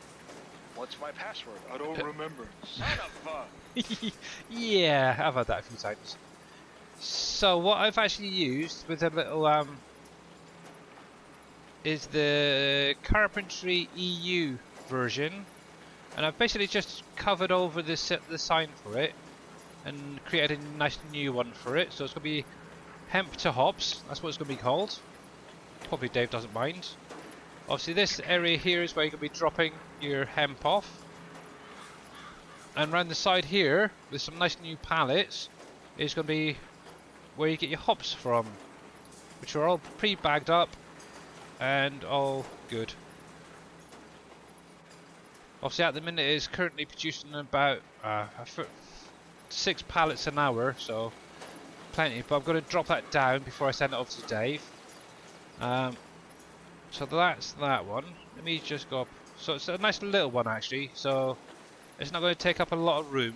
What's my password? I don't remember. Son of a...
Yeah, I've had that a few times. So what I've actually used with a little is the Carpentry EU version, and I've basically just covered over the sign for it and created a nice new one for it. So it's going to be hemp to hops. That's what it's going to be called. Probably Dave doesn't mind. Obviously this area here is where you're going to be dropping your hemp off. And around the side here, with some nice new pallets, is going to be where you get your hops from, which are all pre-bagged up and all good. Obviously at the minute it is currently producing about 6 pallets an hour, so plenty, but I'm going to drop that down before I send it over to Dave. So that's that one. Let me just go up. So it's a nice little one actually, so it's not going to take up a lot of room,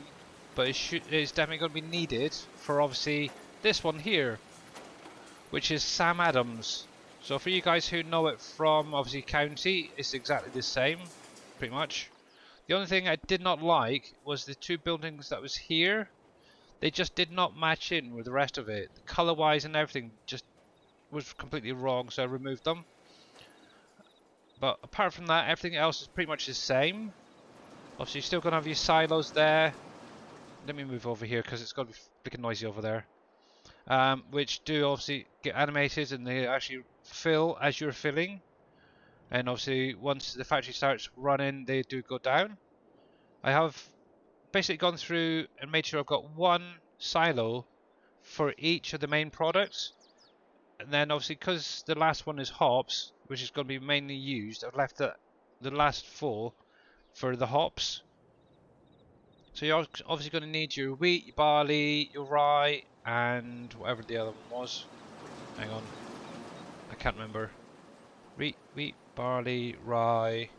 but it's definitely going to be needed for obviously this one here, which is Sam Adams. So for you guys who know it from obviously County, it's exactly the same, pretty much. The only thing I did not like was the 2 buildings that was here. They just did not match in with the rest of it. Color wise and everything just was completely wrong, so I removed them. But apart from that, everything else is pretty much the same. Obviously, you're still going to have your silos there. Let me move over here because it's going to be freaking noisy over there. Which do obviously get animated and they actually fill as you're filling. And obviously, once the factory starts running, they do go down. I have basically gone through and made sure I've got 1 silo for each of the main products. And then obviously, because the last one is hops, which is going to be mainly used, I've left the last 4 for the hops. So you're obviously going to need your wheat, your barley, your rye, and whatever the other one was. Hang on, I can't remember. Wheat, barley, rye,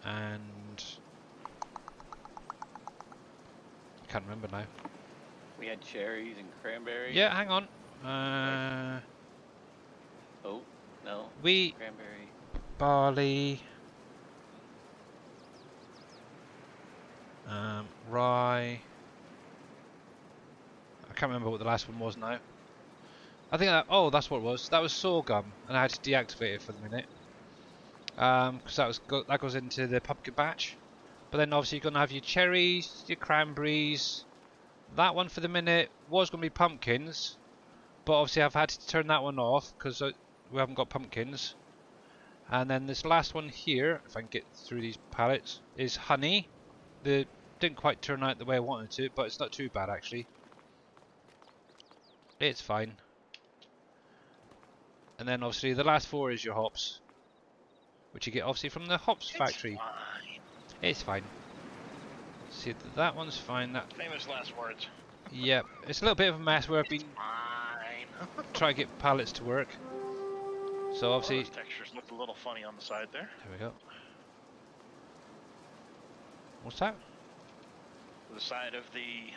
and I can't remember now.
We had cherries and cranberries.
Yeah, hang on.
Oh, no.
Wheat,
Cranberry.
barley, rye. I can't remember what the last one was now. I think oh, that's what it was. That was sorghum, and I had to deactivate it for the minute. Because that goes into the pumpkin batch. But then obviously you're gonna have your cherries, your cranberries. That one for the minute was gonna be pumpkins, but obviously I've had to turn that one off because we haven't got pumpkins. And then this last one here, if I can get through these pallets, is honey. The didn't quite turn out the way I wanted to, but it's not too bad actually. It's fine. And then obviously the last 4 is your hops, which you get obviously from the hops factory.
Fine.
It's fine. See, that one's fine. That,
Famous last words.
yep. It's a little bit of a mess where I've
It's
been
fine.
trying to get pallets to work. So
Well,
obviously,
those textures look a little funny on the side there.
there we go. What's that?
The side of the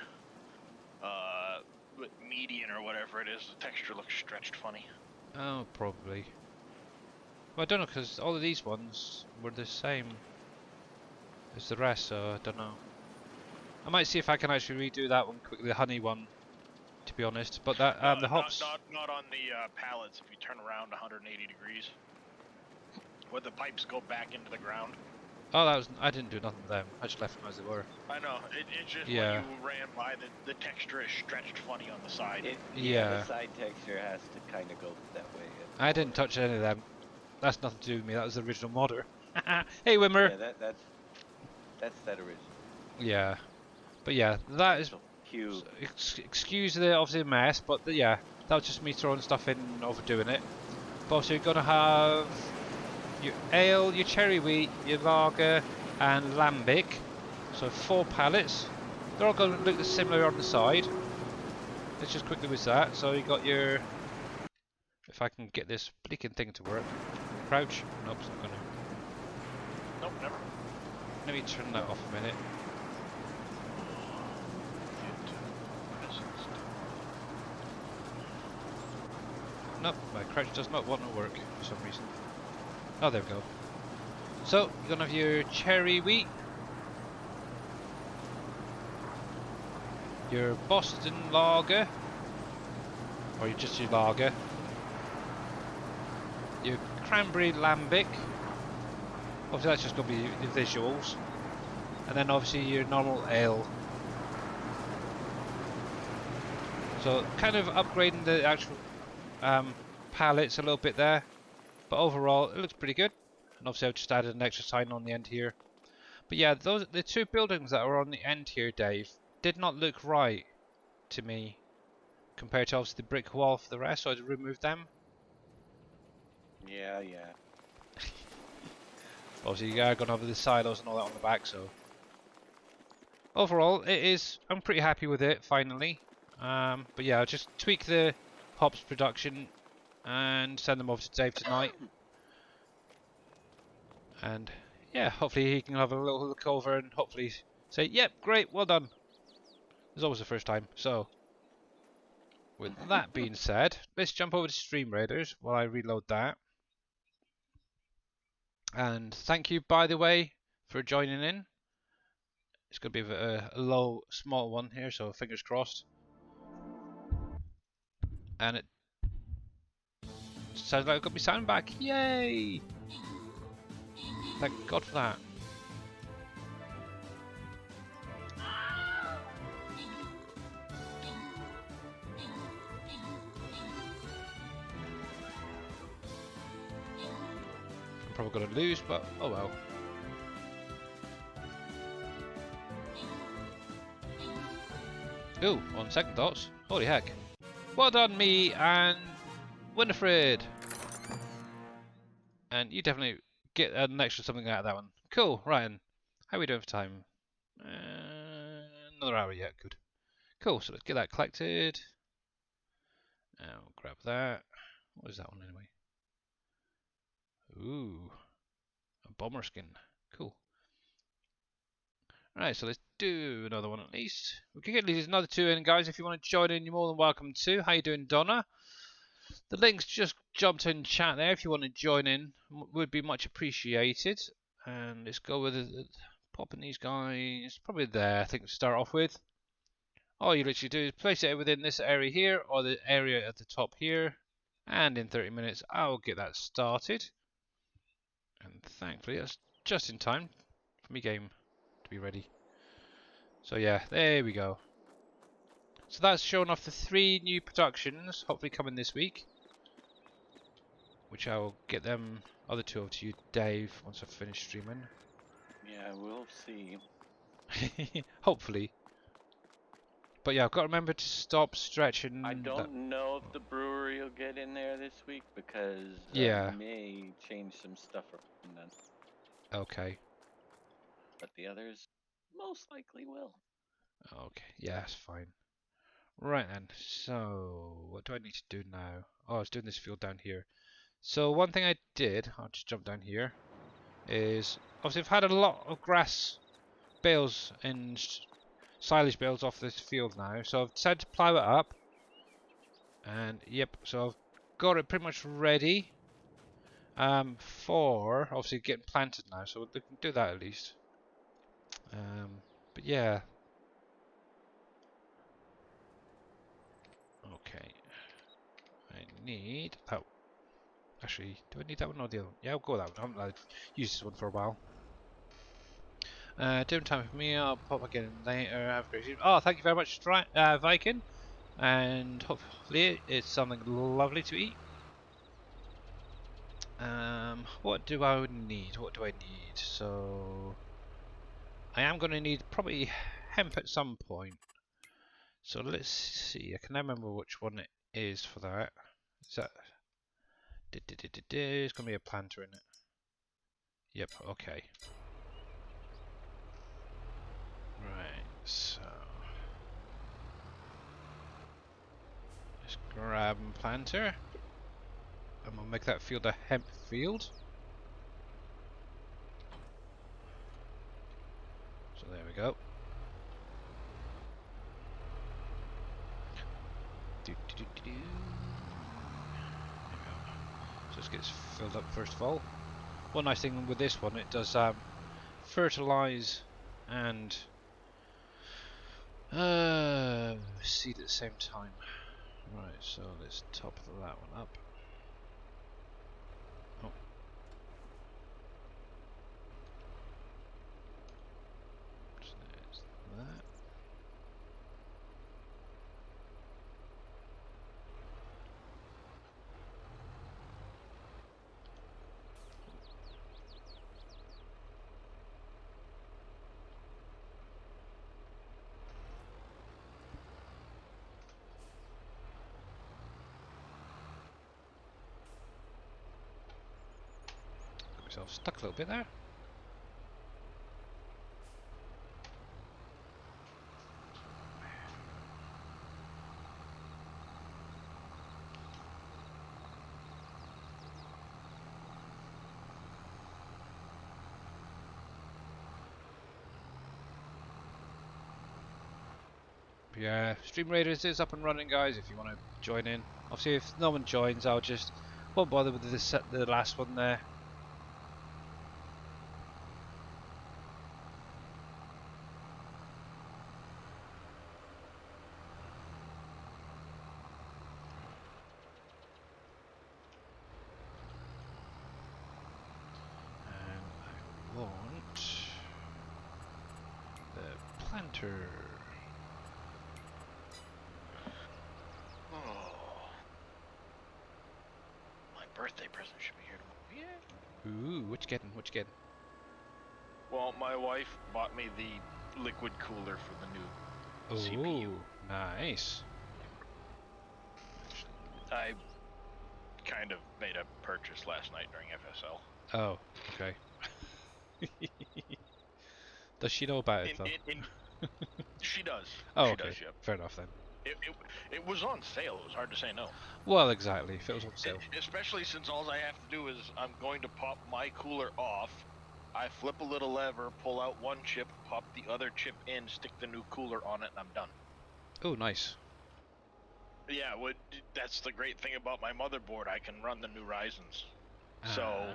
median or whatever it is, the texture looks stretched funny.
Oh, probably. Well, I don't know, because all of these ones were the same as the rest, so I don't know. I might see if I can actually redo that one quickly, the honey one, to be honest. But that
No,
the hops.
not on the pallets. If you turn around 180 degrees, where the pipes go back into the ground.
Oh, that was. I didn't do nothing with them. I just left them as they were.
I know. It's just
Yeah.
when you ran by, the texture is stretched funny on the side.
Yeah.
The side texture has to kind of go that way.
I didn't touch any of them. That's nothing to do with me. That was the original modder. Hey, Wimmer.
Yeah, that's that original.
Yeah. But yeah, that is.
So cute.
Excuse the obviously mess, but yeah, that was just me throwing stuff in and overdoing it. But also you're gonna have your ale, your cherry wheat, your lager, and lambic. So 4 pallets. They're all going to look similar on the side. Let's just quickly with that. So you got your. If I can get this blinking thing to work. Crouch. Nope, it's not gonna.
Nope, never.
Let me turn that off a minute. Nope, my crouch does not want to work for some reason. Oh, there we go. So, you're going to have your cherry wheat, your Boston lager, or just your lager, your cranberry lambic, obviously that's just going to be the visuals, and then obviously your normal ale. So, kind of upgrading the actual pallets a little bit there, but overall it looks pretty good. And obviously I've just added an extra sign on the end here. But yeah, the 2 buildings that are on the end here, Dave, did not look right to me compared to obviously the brick wall for the rest, so I removed them.
Yeah.
Obviously you are going to have the silos and all that on the back, so overall I'm pretty happy with it finally. But yeah, I'll just tweak the hops production and send them over to Dave tonight. And yeah, hopefully he can have a little look over and hopefully say, yep, great, well done. It's always the first time. So, with that being said, let's jump over to Stream Raiders while I reload that. And thank you, by the way, for joining in. It's going to be a low, small one here, so fingers crossed. And it sounds like I've got my sound back. Yay! Thank God for that. I'm probably going to lose, but oh well. Ooh, on second thoughts, holy heck. Well done, me and Winifred. And you definitely get an extra something out of that one. Cool, Ryan. How are we doing for time? Another hour yet, good. Cool, so let's get that collected. And we'll grab that. What is that one anyway? Ooh, a bomber skin. Cool. Alright, so let's do another one at least. We can get at least another 2 in, guys. If you want to join in, you're more than welcome to. How you doing, Donna? The link's just jumped in chat there. If you want to join in, would be much appreciated. And let's go with popping these guys probably there, I think, to start off with. All you literally do is place it within this area here, or the area at the top here. And in 30 minutes, I'll get that started. And thankfully, that's just in time for my game to be ready. So yeah, there we go. So that's showing off the 3 new productions, hopefully coming this week. Which I'll get them other 2 over to you, Dave, once I've finished streaming.
Yeah, we'll see.
Hopefully. But yeah, I've got to remember to stop stretching.
I don't know if the brewery will get in there this week because
yeah.
I may change some stuff around then.
Okay.
But the others, Most likely will.
Okay, yeah, that's fine. Right then, so what do I need to do now? Oh, I was doing this field down here. So one thing I did, I'll just jump down here, is obviously I've had a lot of grass bales and silage bales off this field now, so I've decided to plough it up. And yep, so I've got it pretty much ready for obviously getting planted now, so they can do that at least. But yeah, okay. I need that. Actually, do I need that one or the other one? Yeah, I'll go with that one. I haven't used this one for a while. Dinner time for me. I'll pop again in later. Have a great evening. Oh, thank you very much, Viking. And hopefully it's something lovely to eat. What do I need? What do I need? So I am going to need probably hemp at some point. So let's see. I can never remember which one it is for that. Is that? There's going to be a planter in it. Yep. Okay. Right. So let's grab and planter. And we'll make that field a hemp field. So there we go. There we go. So let's get this filled up first of all. One nice thing with this one, it does fertilize and seed at the same time. Right, so let's top that one up. Oh. So there's that. Got myself stuck a little bit there. Yeah, Stream Raiders is up and running, guys. If you want to join in, obviously, if no one joins, I'll just won't bother with the last one there. And I want the planter.
Oh. My birthday present should be here tomorrow. Yeah.
Ooh, what you getting? What you getting?
Well, my wife bought me the liquid cooler for the new CPU.
Ooh, nice.
I kind of made a purchase last night during FSL.
Oh, okay. Does she know about it though?
She does.
Oh,
she
okay.
does, yep.
Fair enough then.
It was on sale. It was hard to say no.
Well, exactly. If it was on sale.
Especially since all I have to do is I'm going to pop my cooler off. I flip a little lever, pull out one chip, pop the other chip in, stick the new cooler on it, and I'm done.
Oh, nice.
Yeah, that's the great thing about my motherboard. I can run the new Ryzens. So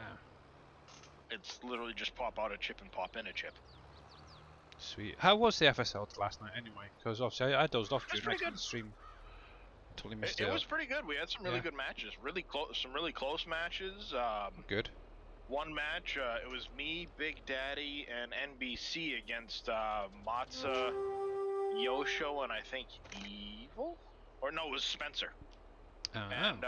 it's literally just pop out a chip and pop in a chip.
Sweet. How was the FSL last night anyway? Because obviously I dozed off during the stream. Totally missed it.
It was pretty good. We had some really good matches. Really close. Some really close matches.
Good.
One match, it was me, Big Daddy, and NBC against Matza, Yosho, and I think Evil? Or no, it was Spencer. And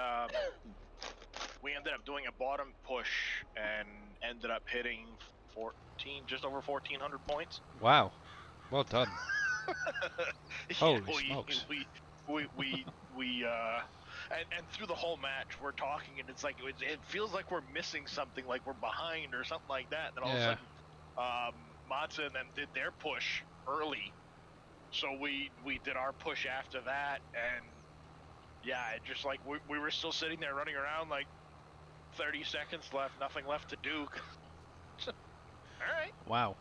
we ended up doing a bottom push and ended up hitting just over 1,400 points.
Wow. Well done. Holy
yeah,
smokes.
And through the whole match, we're talking, and it's like it feels like we're missing something, like we're behind or something like that. And then all of a sudden, Matza and them did their push early, so we did our push after that, and yeah, it just like we were still sitting there running around like 30 seconds left, nothing left to do. All right.
Wow.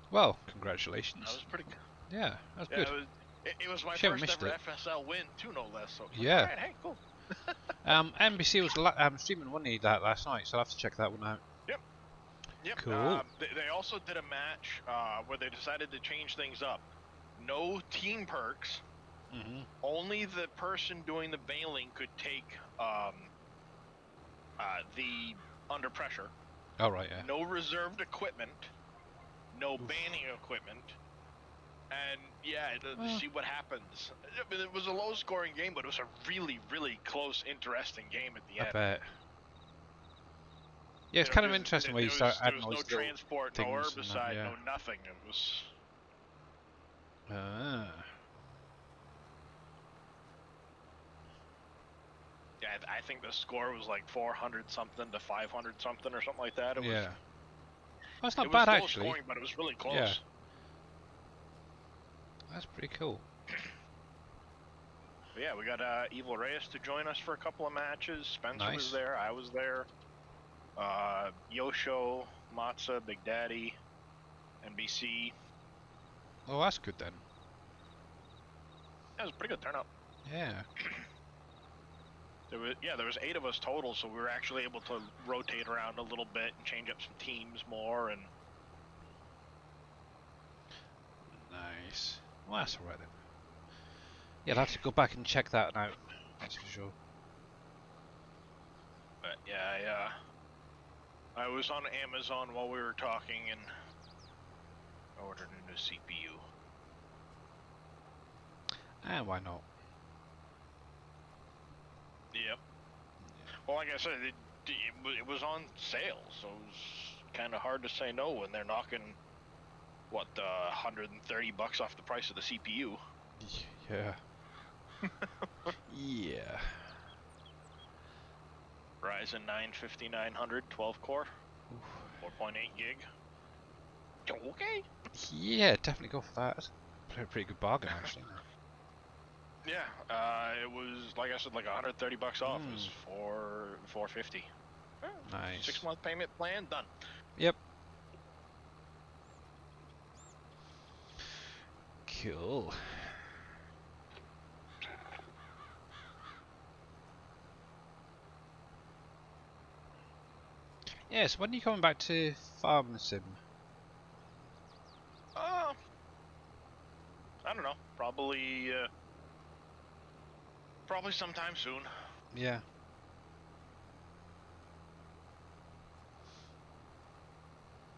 Well, congratulations.
That was pretty.
Yeah, that's
Yeah,
good.
it was my
Shame I
first
missed
ever
it.
FSL win too, no less. So
Yeah.
all right, hey, cool.
NBC was streaming one of that last night, so I'll have to check that one out.
Yep.
Cool.
They also did a match where they decided to change things up. No team perks.
Mhm.
Only the person doing the bailing could take the under pressure.
All right. Yeah.
No reserved equipment. No banning equipment. And yeah,
Well.
see what happens. I mean, it was a low-scoring game, but it was a really, really close, interesting game at the
I
end.
bet. Yeah, it's
You know,
kind of
'cause
interesting where
there
you start
there
adding
was
all
no
these little
transport, no
things and that,
herbicide,
yeah.
no nothing. It was.
Ah.
Yeah, I think the score was like 400 something to 500 something or something like that. It was.
Yeah. Well, it's not
It was
bad
low
actually.
scoring, but it was really close.
Yeah. That's pretty cool.
But yeah, we got Evil Reyes to join us for a couple of matches. Spencer
Nice.
was there. I was there. Yosho, Matza, Big Daddy, NBC.
Oh, that's good then.
That was a pretty good turnout.
Yeah.
There was 8 of us total, so we were actually able to rotate around a little bit and change up some teams more. And
Nice. Well, that's alright then. Yeah, I'll have to go back and check that out. That's for sure.
but yeah, I was on Amazon while we were talking and ordered a new CPU.
And why not?
Yep. Well, like I said, it was on sale, so it was kind of hard to say no when they're knocking, what, $130 off the price of the CPU.
Yeah. Yeah.
Ryzen 9 5900 12 core, 4.8 gig. Okay.
Yeah, definitely go for that. Pretty good bargain actually.
Yeah, it was like I said, like $130 off. It was $450.
Nice.
6-month payment plan done.
Yep. Cool. Yes, when are you coming back to Farm Sim?
I don't know. Probably sometime soon.
Yeah.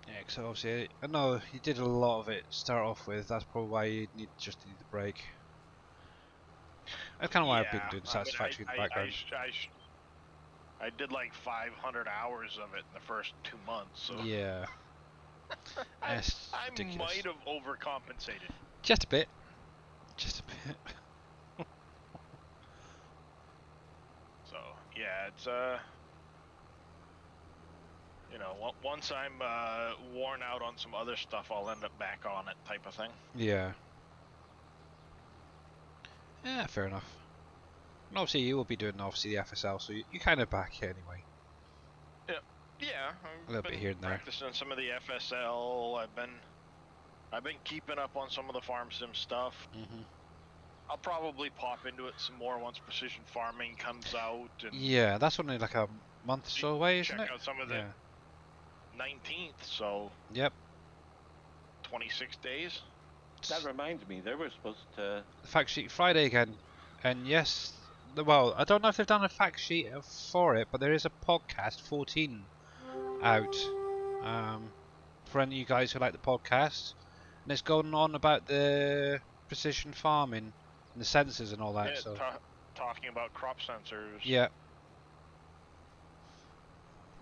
Yeah, because obviously, I know you did a lot of it to start off with. That's probably why you need the break. That's kind of why I've been doing Satisfactory in the background.
I did like 500 hours of it in the first 2 months. So
Yeah.
I
ridiculous.
might have overcompensated.
Just a bit. Just a bit.
So yeah, it's you know, once I'm worn out on some other stuff, I'll end up back on it, type of thing.
Yeah. Yeah, fair enough. And obviously you will be doing the FSL, so you're kind of back here anyway.
Yeah,
A little bit here and there.
practicing some of the FSL. I've been keeping up on some of the farm sim stuff. I'll probably pop into it some more once Precision Farming comes out. And
Yeah, that's only like a month or so away, isn't
check
it?
out some of the 19th, so
Yep.
26 days.
That reminds me, they were supposed to.
Fact sheet Friday again, and yes, well, I don't know if they've done a fact sheet for it, but there is a podcast 14 out for any of you guys who like the podcast, and it's going on about the precision farming and the sensors and all that.
Yeah,
So
talking about crop sensors.
yeah,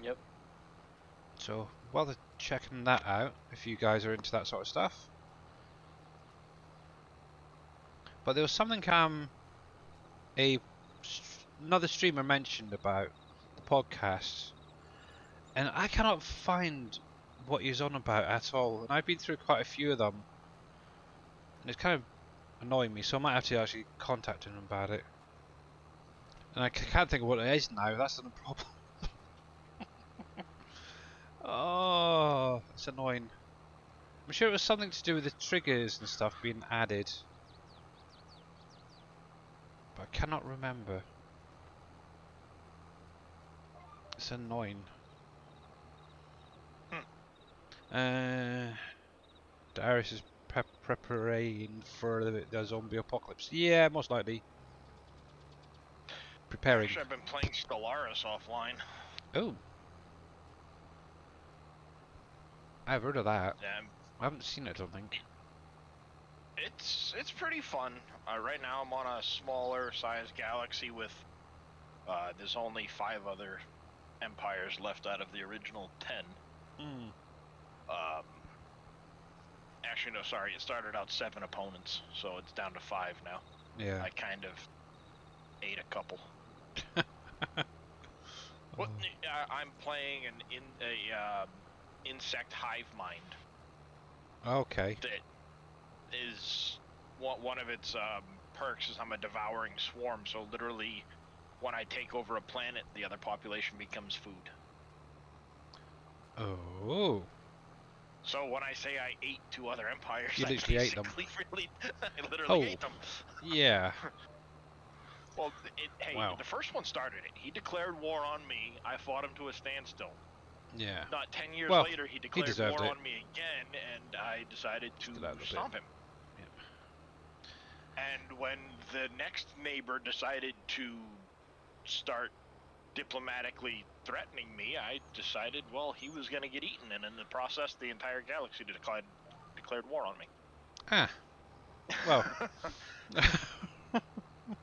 Yep.
so while they're checking that out, if you guys are into that sort of stuff. But there was something another streamer mentioned about the podcast, and I cannot find what he's on about at all. And I've been through quite a few of them. And it's kind of annoying me, so I might have to actually contact him about it. And I can't think of what it is now, that's the problem. Oh, it's annoying. I'm sure it was something to do with the triggers and stuff being added. But I cannot remember. It's annoying. Darius is preparing for the zombie apocalypse. Yeah, most likely. Preparing.
Actually, I've been playing Stellaris offline.
Oh. I've heard of that.
Yeah,
I haven't seen it, I don't think.
it's pretty fun. Right now, I'm on a smaller size galaxy with there's only 5 other empires left out of the original 10. Actually, no, sorry. It started out 7 opponents, so it's down to 5 now.
Yeah.
I kind of ate a couple. What? I'm playing an insect hive mind.
Okay.
That is one of its perks is I'm a devouring swarm. So literally, when I take over a planet, the other population becomes food.
Oh.
So when I say I ate 2 other empires,
You
I
literally ate them.
I literally ate them.
Yeah.
Well, hey,
Wow.
the first one started it. He declared war on me. I fought him to a standstill.
Yeah.
Not 10 years
Well,
later, he declared
deserved
war
it.
on me again, and I decided to stomp him.
Yeah.
And when the next neighbor decided to start diplomatically threatening me, I decided, well, he was going to get eaten, and in the process, the entire galaxy declared war on me.
Ah. Well.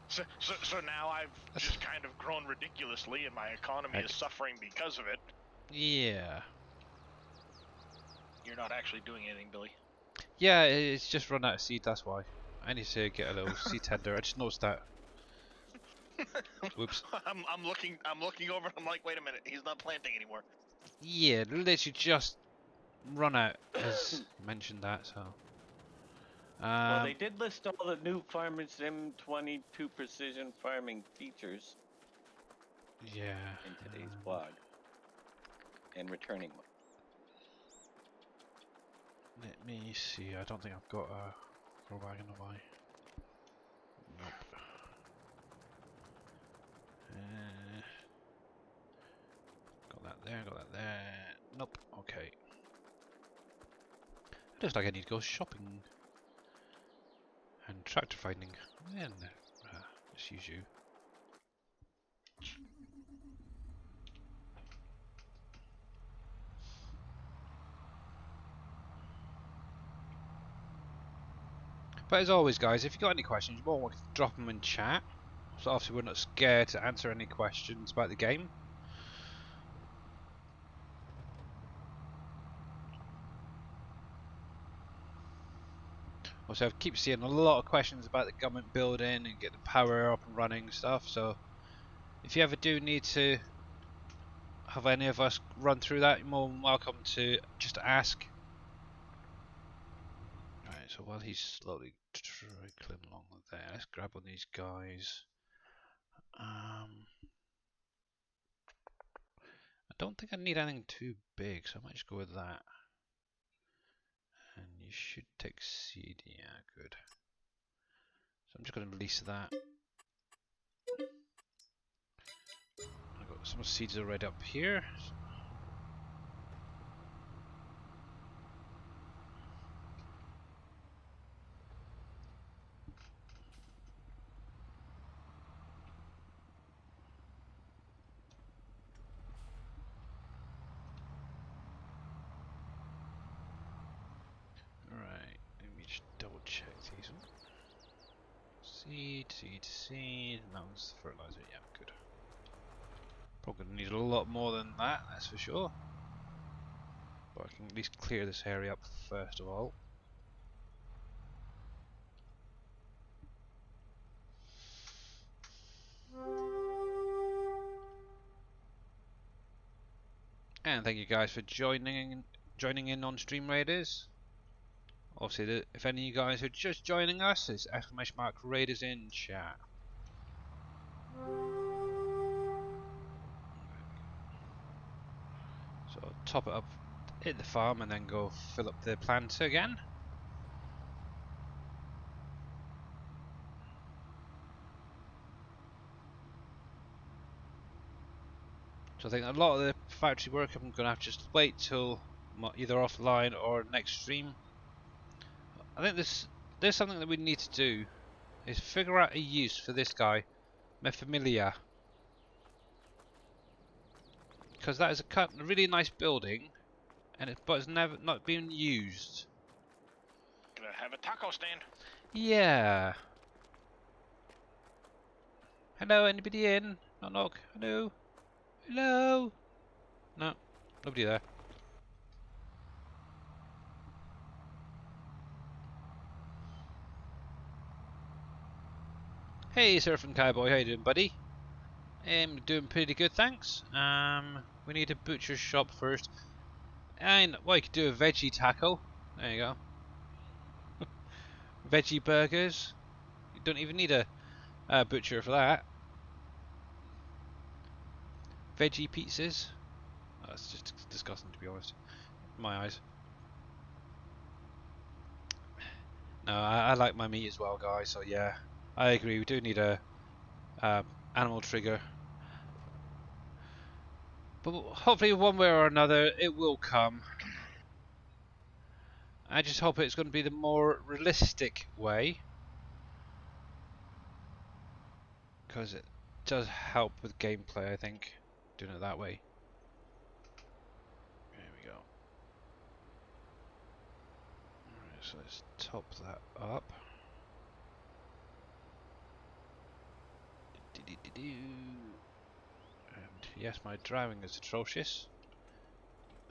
So now I've just kind of grown ridiculously, and my economy is suffering because of it.
Yeah.
You're not actually doing anything, Billy.
Yeah, it's just run out of seed, that's why. I need to get a little seed tender. I just noticed that. Whoops.
I'm looking over, and I'm like, wait a minute, he's not planting anymore.
Yeah, literally just run out as mentioned that, so.
Well, they did list all the new Farmer Sim 22 precision farming features
Yeah.
in today's blog. And returning one.
Let me see. I don't think I've got a grow wagon, have I? Nope. Got that there, got that there. Nope. Okay. Looks like I need to go shopping. And tractor finding. Then, let's use you. But as always, guys, if you've got any questions, you're more welcome to drop them in chat. So obviously we're not scared to answer any questions about the game. Also, I keep seeing a lot of questions about the government building and get the power up and running and stuff. So if you ever do need to have any of us run through that, you're more than welcome to just ask. Alright, so while he's slowly trickling along there, let's grab on these guys. I don't think I need anything too big, so I might just go with that. And you should take seed, yeah, good. So I'm just going to release that. I've got some seeds already up here. Alright, let me just double check these. Seed, seed, seed. And that one's the fertilizer, yeah, good. Probably going to need a lot more than that, that's for sure. But I can at least clear this area up first of all. And thank you guys for joining joining in on Stream Raiders. Obviously, if any of you guys are just joining us, it's !Raiders in chat. So I'll top it up, hit the farm, and then go fill up the planter again. So I think a lot of the factory work I'm going to have to just wait till either offline or next stream. I think there's something that we need to do, is figure out a use for this guy, Mefamilia. Because that is a really nice building, but it's never not being used.
Gonna have a taco stand.
Yeah. Hello, anybody in? Knock knock. Hello. Hello. No, nobody there. Hey, Surfing Cowboy, how you doing, buddy? Doing pretty good, thanks. We need a butcher's shop first. And, well, you could do a veggie taco. There you go. Veggie burgers. You don't even need a butcher for that. Veggie pizzas. Oh, it's just disgusting, to be honest. In my eyes. No, I like my meat as well, guys, so yeah. I agree, we do need a animal trigger. But hopefully one way or another it will come. I just hope it's going to be the more realistic way, because it does help with gameplay, I think, doing it that way. There we go. Alright, so let's top that up. And yes, my driving is atrocious.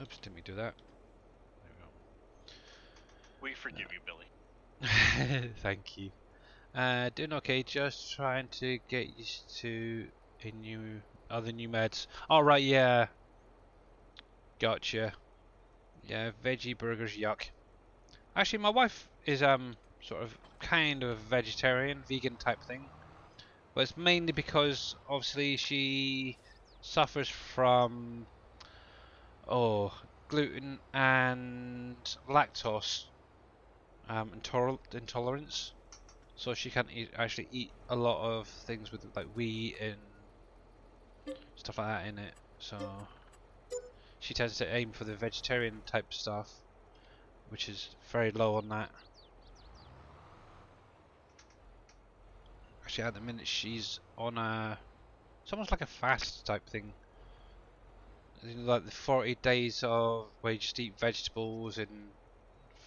Oops, didn't we do that?
We forgive you, Billy.
There we go. Thank you. Doing okay, just trying to get used to other new meds. Alright, yeah. Gotcha. Yeah, veggie burgers, yuck. Actually, my wife is sort of kind of vegetarian, vegan type thing. But it's mainly because obviously she suffers from gluten and lactose intolerance. So she can't actually eat a lot of things with like wheat and stuff like that in it. So she tends to aim for the vegetarian type stuff, which is very low on that. Actually, at the minute she's on it's almost like a fast type thing. Like the 40 days of where you just eat vegetables and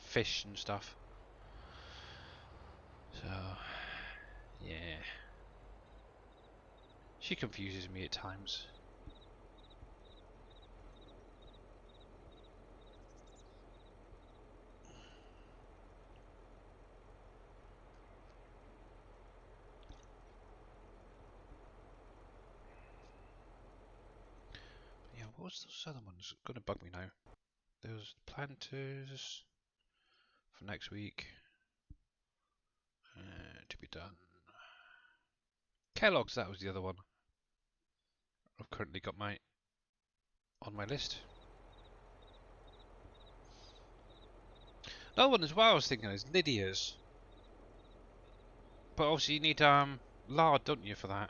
fish and stuff. So yeah, she confuses me at times. Yeah, what was those other ones? It's gonna bug me now. Those planters for next week to be done. Kellogg's, that was the other one. I've currently got on my list. Another one as well I was thinking is Lydia's. But obviously you need lard, don't you, for that?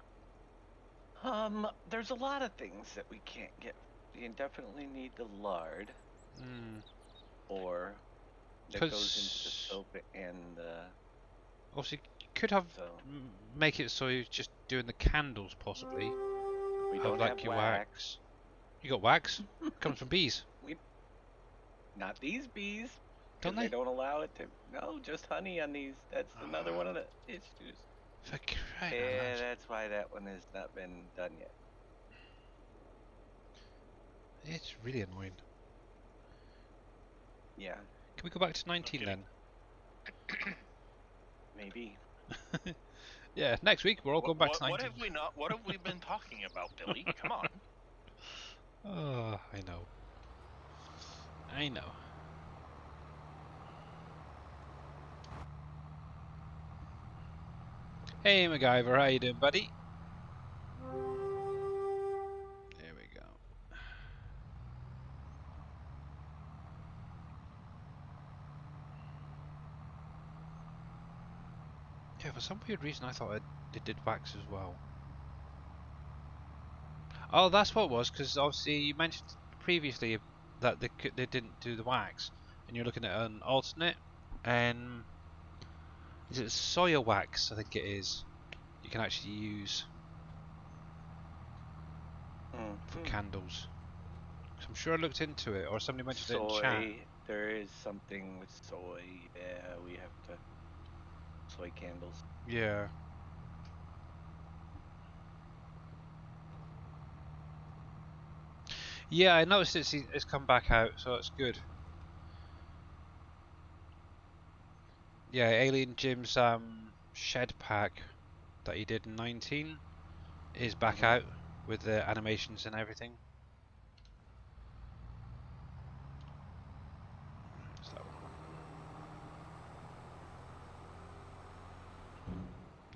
There's a lot of things that we can't get. You definitely need the lard. Or that goes into the soap and
obviously you could have make it so you're just doing the candles possibly.
We don't
like
have
your
wax.
You got wax? Comes from bees.
Not these bees.
Don't they?
They don't allow it to. No, just honey on these. That's another one of the issues. Yeah, that's why that one has not been done yet.
It's really annoying.
Yeah.
Can we go back to 19 then?
Maybe.
Yeah, next week we're all going back to 19.
What have we been talking about, Billy? Come on.
Oh, I know. I know. Hey MacGyver, how you doing, buddy? There we go. Yeah, for some weird reason I thought it did wax as well. Oh, that's what it was, because obviously you mentioned previously that they didn't do the wax, and you're looking at an alternate, and is it soya wax? I think it is. You can actually use for candles. 'Cause I'm sure I looked into it, or somebody mentioned it in chat.
Soy. There is something with soy. Yeah, we have to. Soy candles.
Yeah. Yeah, I noticed it's come back out, so that's good. Yeah, Alien Jim's shed pack that he did in 19 is back out with the animations and everything. Where's that one?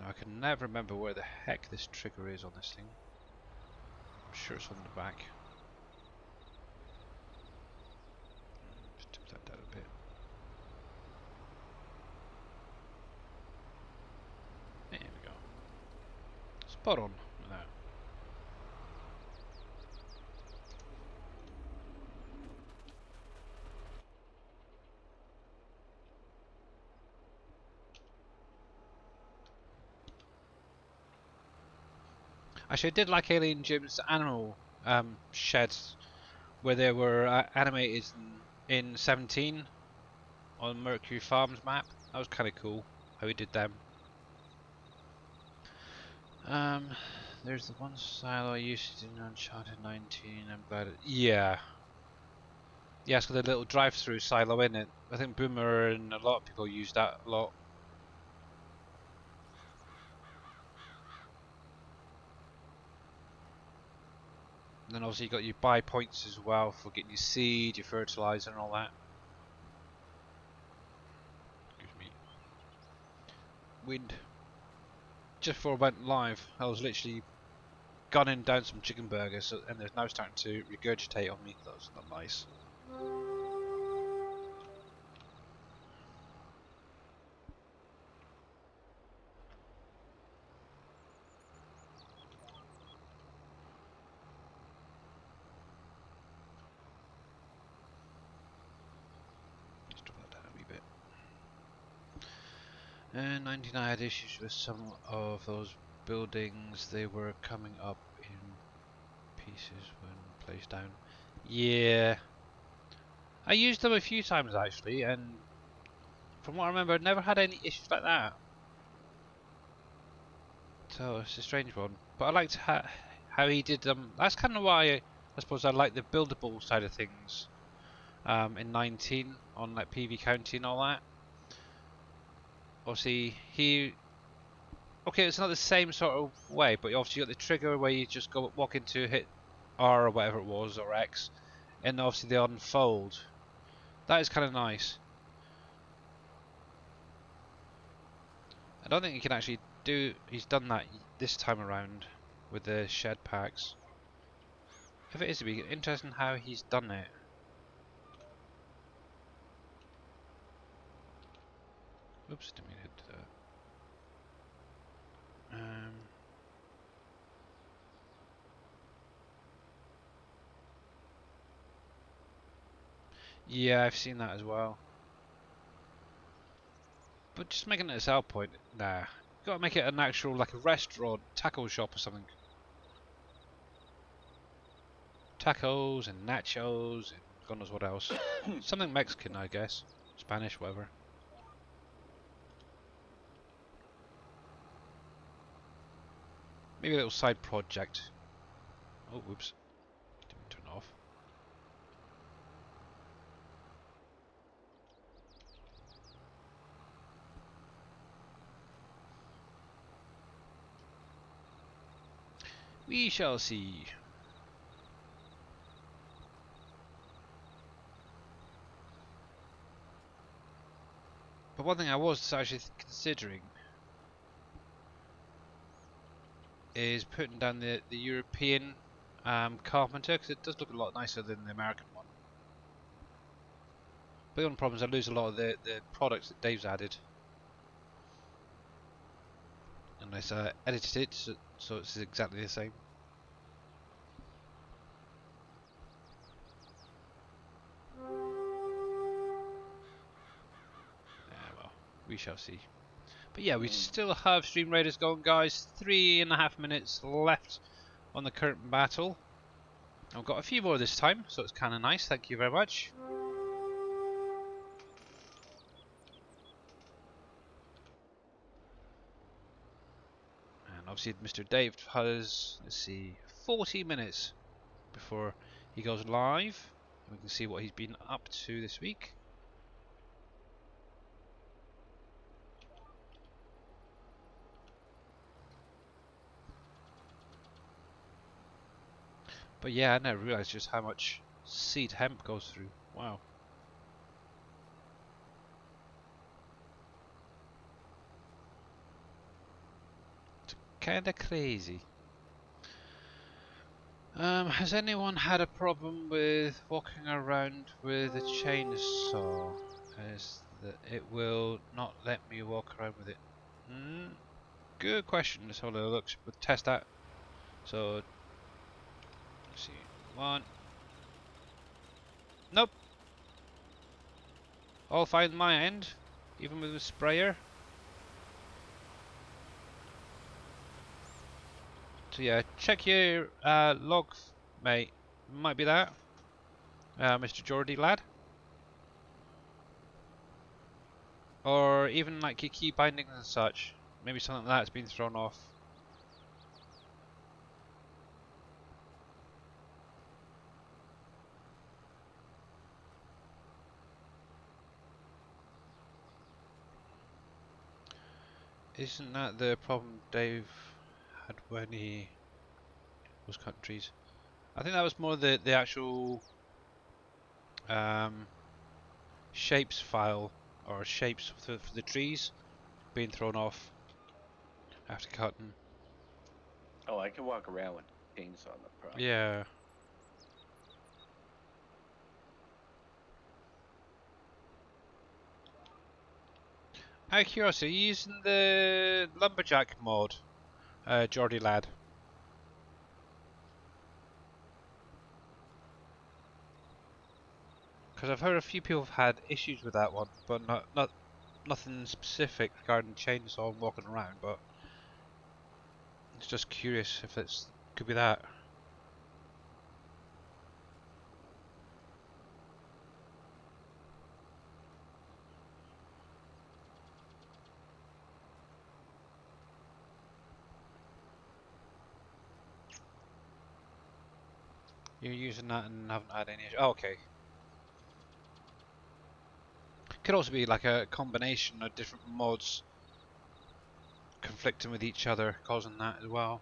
Now, I can never remember where the heck this trigger is on this thing. I'm sure it's on the back. Just tip that down a bit. There we go. Spot on. Now. Actually, I did like Alien Jim's animal sheds where they were animated in 17 on Mercury Farms map. That was kind of cool how he did them. There's the one silo I used in Uncharted 19. I'm glad it. Yeah. Yeah, it's got the little drive-through silo in it. I think Boomer and a lot of people use that a lot. And then obviously you got your buy points as well for getting your seed, your fertilizer and all that. Excuse me. Wind. Just before I went live, I was literally gunning down some chicken burgers and they're now starting to regurgitate on me. That's not nice. Let's drop that down a wee bit. And 99 had issues with some of those buildings. They were coming up in pieces when placed down. Yeah. I used them a few times actually, and from what I remember, I never had any issues like that. So it's a strange one. But I liked how he did them. That's kind of why I suppose I like the buildable side of things in 19 on like PV County and all that. Obviously, okay, it's not the same sort of way, but obviously you got the trigger where you just go walk into hit R or whatever it was, or X, and obviously they unfold. That is kind of nice. I don't think you can actually do. He's done that this time around with the shed packs. If it is, it'd be interesting how he's done it. Oops, didn't mean to do that. Yeah, I've seen that as well. But just making it a sell point, nah. You gotta make it an actual, like a restaurant, taco shop or something. Tacos and nachos and God knows what else. Something Mexican, I guess. Spanish, whatever. Maybe a little side project. Oh, whoops. Didn't turn it off. We shall see. But one thing I was actually considering is putting down the European carpenter, because it does look a lot nicer than the American one. But the only problem is I lose a lot of the products that Dave's added. Unless I edited it so it's exactly the same. Well, we shall see. But yeah, we still have Stream Raiders going, guys. 3.5 minutes left on the current battle. I've got a few more this time, so it's kind of nice. Thank you very much. And obviously Mr. Dave has, let's see, 40 minutes before he goes live. We can see what he's been up to this week. But yeah, I never realised just how much seed hemp goes through. Wow. It's kinda crazy. Has anyone had a problem with walking around with a chainsaw? As that it will not let me walk around with it. Good question. Let's have a little look. We'll test that. So, let's see. One. Nope. All fine on my end, even with the sprayer. So yeah, check your logs, mate. Might be that, Mr. Geordie lad. Or even like your key bindings and such. Maybe something like that's been thrown off. Isn't that the problem Dave had when he was countries? I think that was more the actual shapes file, or shapes for the trees being thrown off after cutting.
Oh, I can walk around with chainsaw, no problem.
Yeah. Out of curiosity, are you using the lumberjack mod, Geordie lad? Because I've heard a few people have had issues with that one, but nothing specific regarding chainsaw and walking around. But it's just curious if it's could be that. You're using that and haven't had any issue. Oh, okay. Could also be like a combination of different mods conflicting with each other, causing that as well.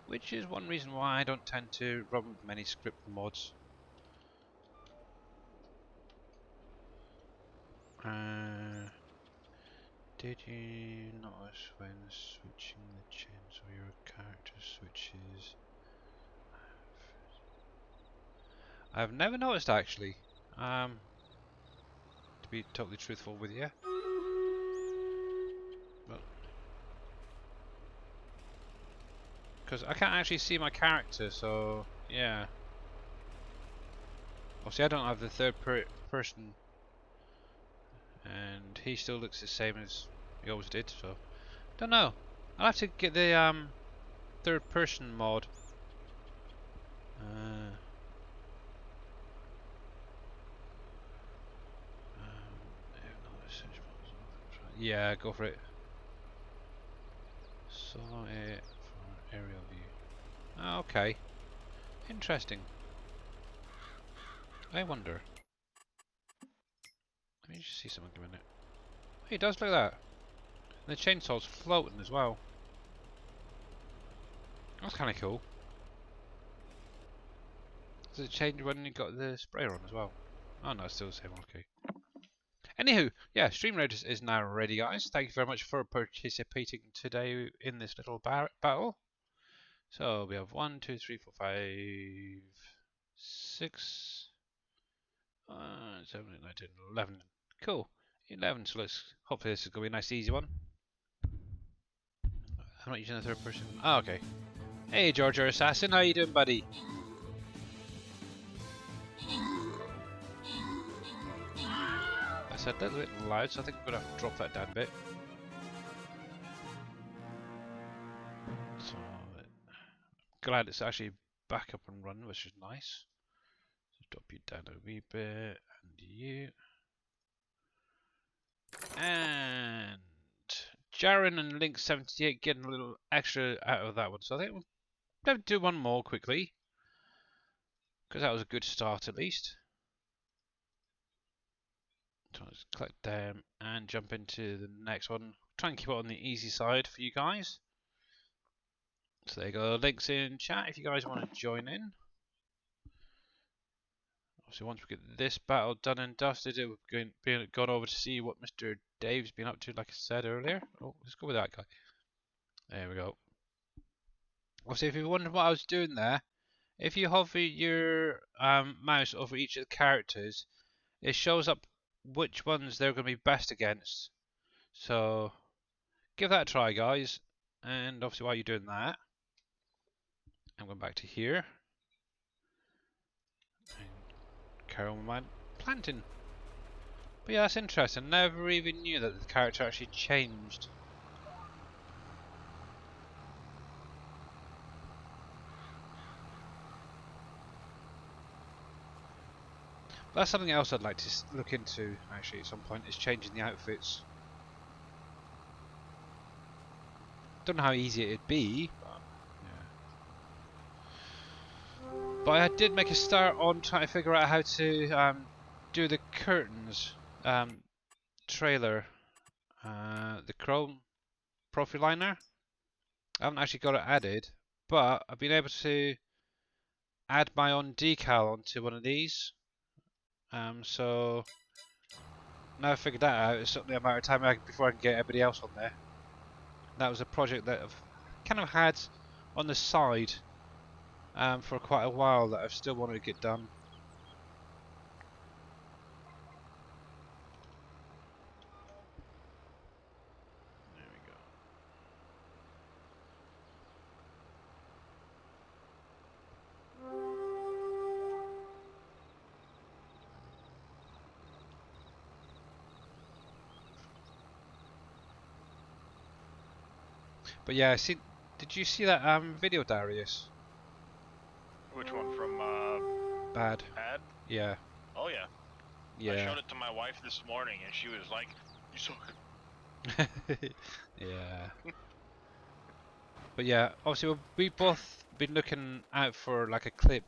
Which is one reason why I don't tend to run with many script mods. Did you notice when switching the chainsaw your character switches? I've never noticed actually. To be totally truthful with you. Because I can't actually see my character, so yeah. Obviously I don't have the third person, and he still looks the same as he always did, so don't know. I'll have to get the third person mod. Yeah, go for it. Solo it for aerial view. Oh, okay. Interesting. I wonder. Let me just see something a minute. Hey, it does look at that. And the chainsaw's floating as well. That's kind of cool. Does it change when you got the sprayer on as well? Oh no, it's still the same. Okay. Anywho, yeah, StreamYard is now ready, guys. Thank you very much for participating today in this little battle. So we have 1, 2, 3, 4, 5, 6, 7, 8, 9, 10, 11. Cool. 11, so hopefully this is going to be a nice easy one. I'm not using the third person. Oh, okay. Hey, George, our assassin, how you doing, buddy? I said that a little loud, so I think I'm going to have to drop that down a bit. So, glad it's actually back up and running, which is nice. So drop you down a wee bit, and you. And Jaren and Link78 getting a little extra out of that one. So I think we'll do one more quickly, because that was a good start at least. So let's click them and jump into the next one. Try and keep it on the easy side for you guys. So there you go, links in chat if you guys want to join in. So once we get this battle done and dusted, it will be gone over to see what Mr. Dave's been up to, like I said earlier. Oh, let's go with that guy. There we go. Also, if you wondered what I was doing there, if you hover your mouse over each of the characters, it shows up which ones they're going to be best against. So give that a try, guys. And obviously while you're doing that, I'm going back to here. And carry on with my planting. But yeah, that's interesting. Never even knew that the character actually changed. That's something else I'd like to look into actually at some point, is changing the outfits. Don't know how easy it'd be, but yeah. But I did make a start on trying to figure out how to do the curtains trailer, the chrome profile liner. I haven't actually got it added, but I've been able to add my own decal onto one of these. So now I've figured that out, it's only a matter of time before I can get everybody else on there. That was a project that I've kind of had on the side for quite a while that I've still wanted to get done. There we go. But yeah, did you see that video, Darius?
Which one from
Bad.
Ad?
Yeah.
Oh yeah.
Yeah.
I showed it to my wife this morning, and she was like, "You suck."
Yeah. But yeah, obviously we've both been looking out for like a clip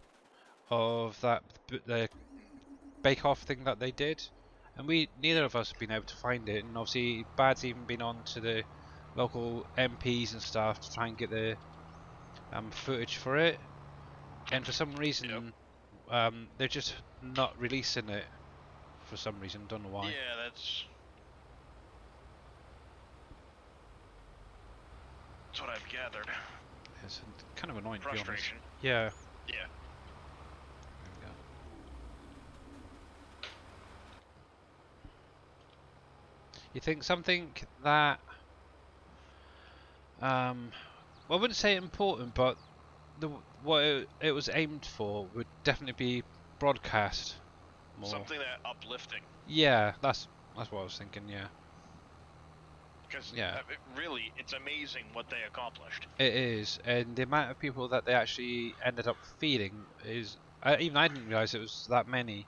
of the bake-off thing that they did, and neither of us have been able to find it. And obviously, Bad's even been on to the local MPs and stuff to try and get the footage for it, and for some reason, they're just not releasing it. For some reason, don't know why.
Yeah, that's what I've gathered.
It's kind of annoying, to be honest.
Frustration.
Yeah.
Yeah.
There we go. You think something that, well, I wouldn't say important, but what it was aimed for would definitely be broadcast more.
Something that uplifting.
Yeah, that's what I was thinking. Yeah.
Because
Yeah.
really, it's amazing what they accomplished.
It is, and the amount of people that they actually ended up feeding is even I didn't realize it was that many.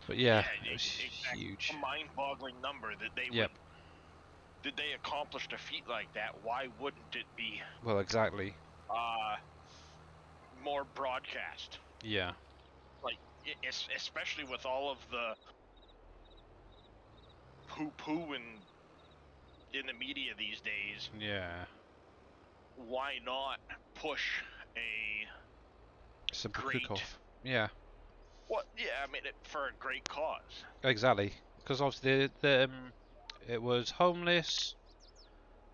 But yeah, it was huge.
A mind-boggling number that they
Yep.
would. Did they accomplish a feat like that? Why wouldn't it be?
Well, exactly.
More broadcast.
Yeah.
Like, especially with all of the poo-poo in the media these days.
Yeah.
Why not push a
Simple
great
cook-off. Yeah.
Well, yeah, I mean, for a great cause.
Exactly. because obviously it was homeless,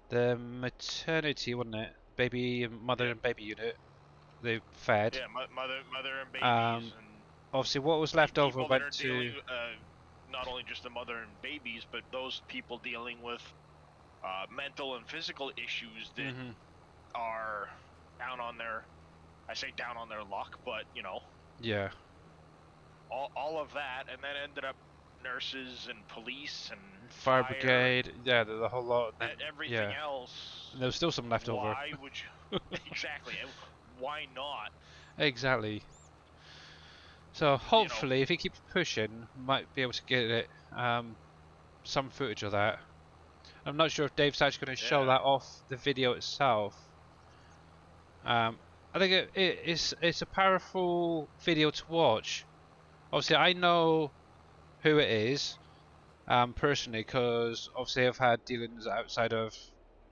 the maternity, wasn't it? Baby, mother and baby unit. They fed.
Yeah, mother and babies, and
Obviously, what was left over
people that
went
are
to.
dealing, not only just the mother and babies, but those people dealing with mental and physical issues that are down on their, I say down on their luck, but you know.
Yeah.
All of that, and then ended up nurses and police and
Fire brigade, yeah, the whole lot.
And everything
yeah.
else.
And there was still some left over.
Why would you? Exactly. Why not?
Exactly. So hopefully, if he keeps pushing, might be able to get it some footage of that. I'm not sure if Dave's actually going to show that off the video itself. I think it's a powerful video to watch. Obviously, I know who it is personally, because obviously I've had dealings outside of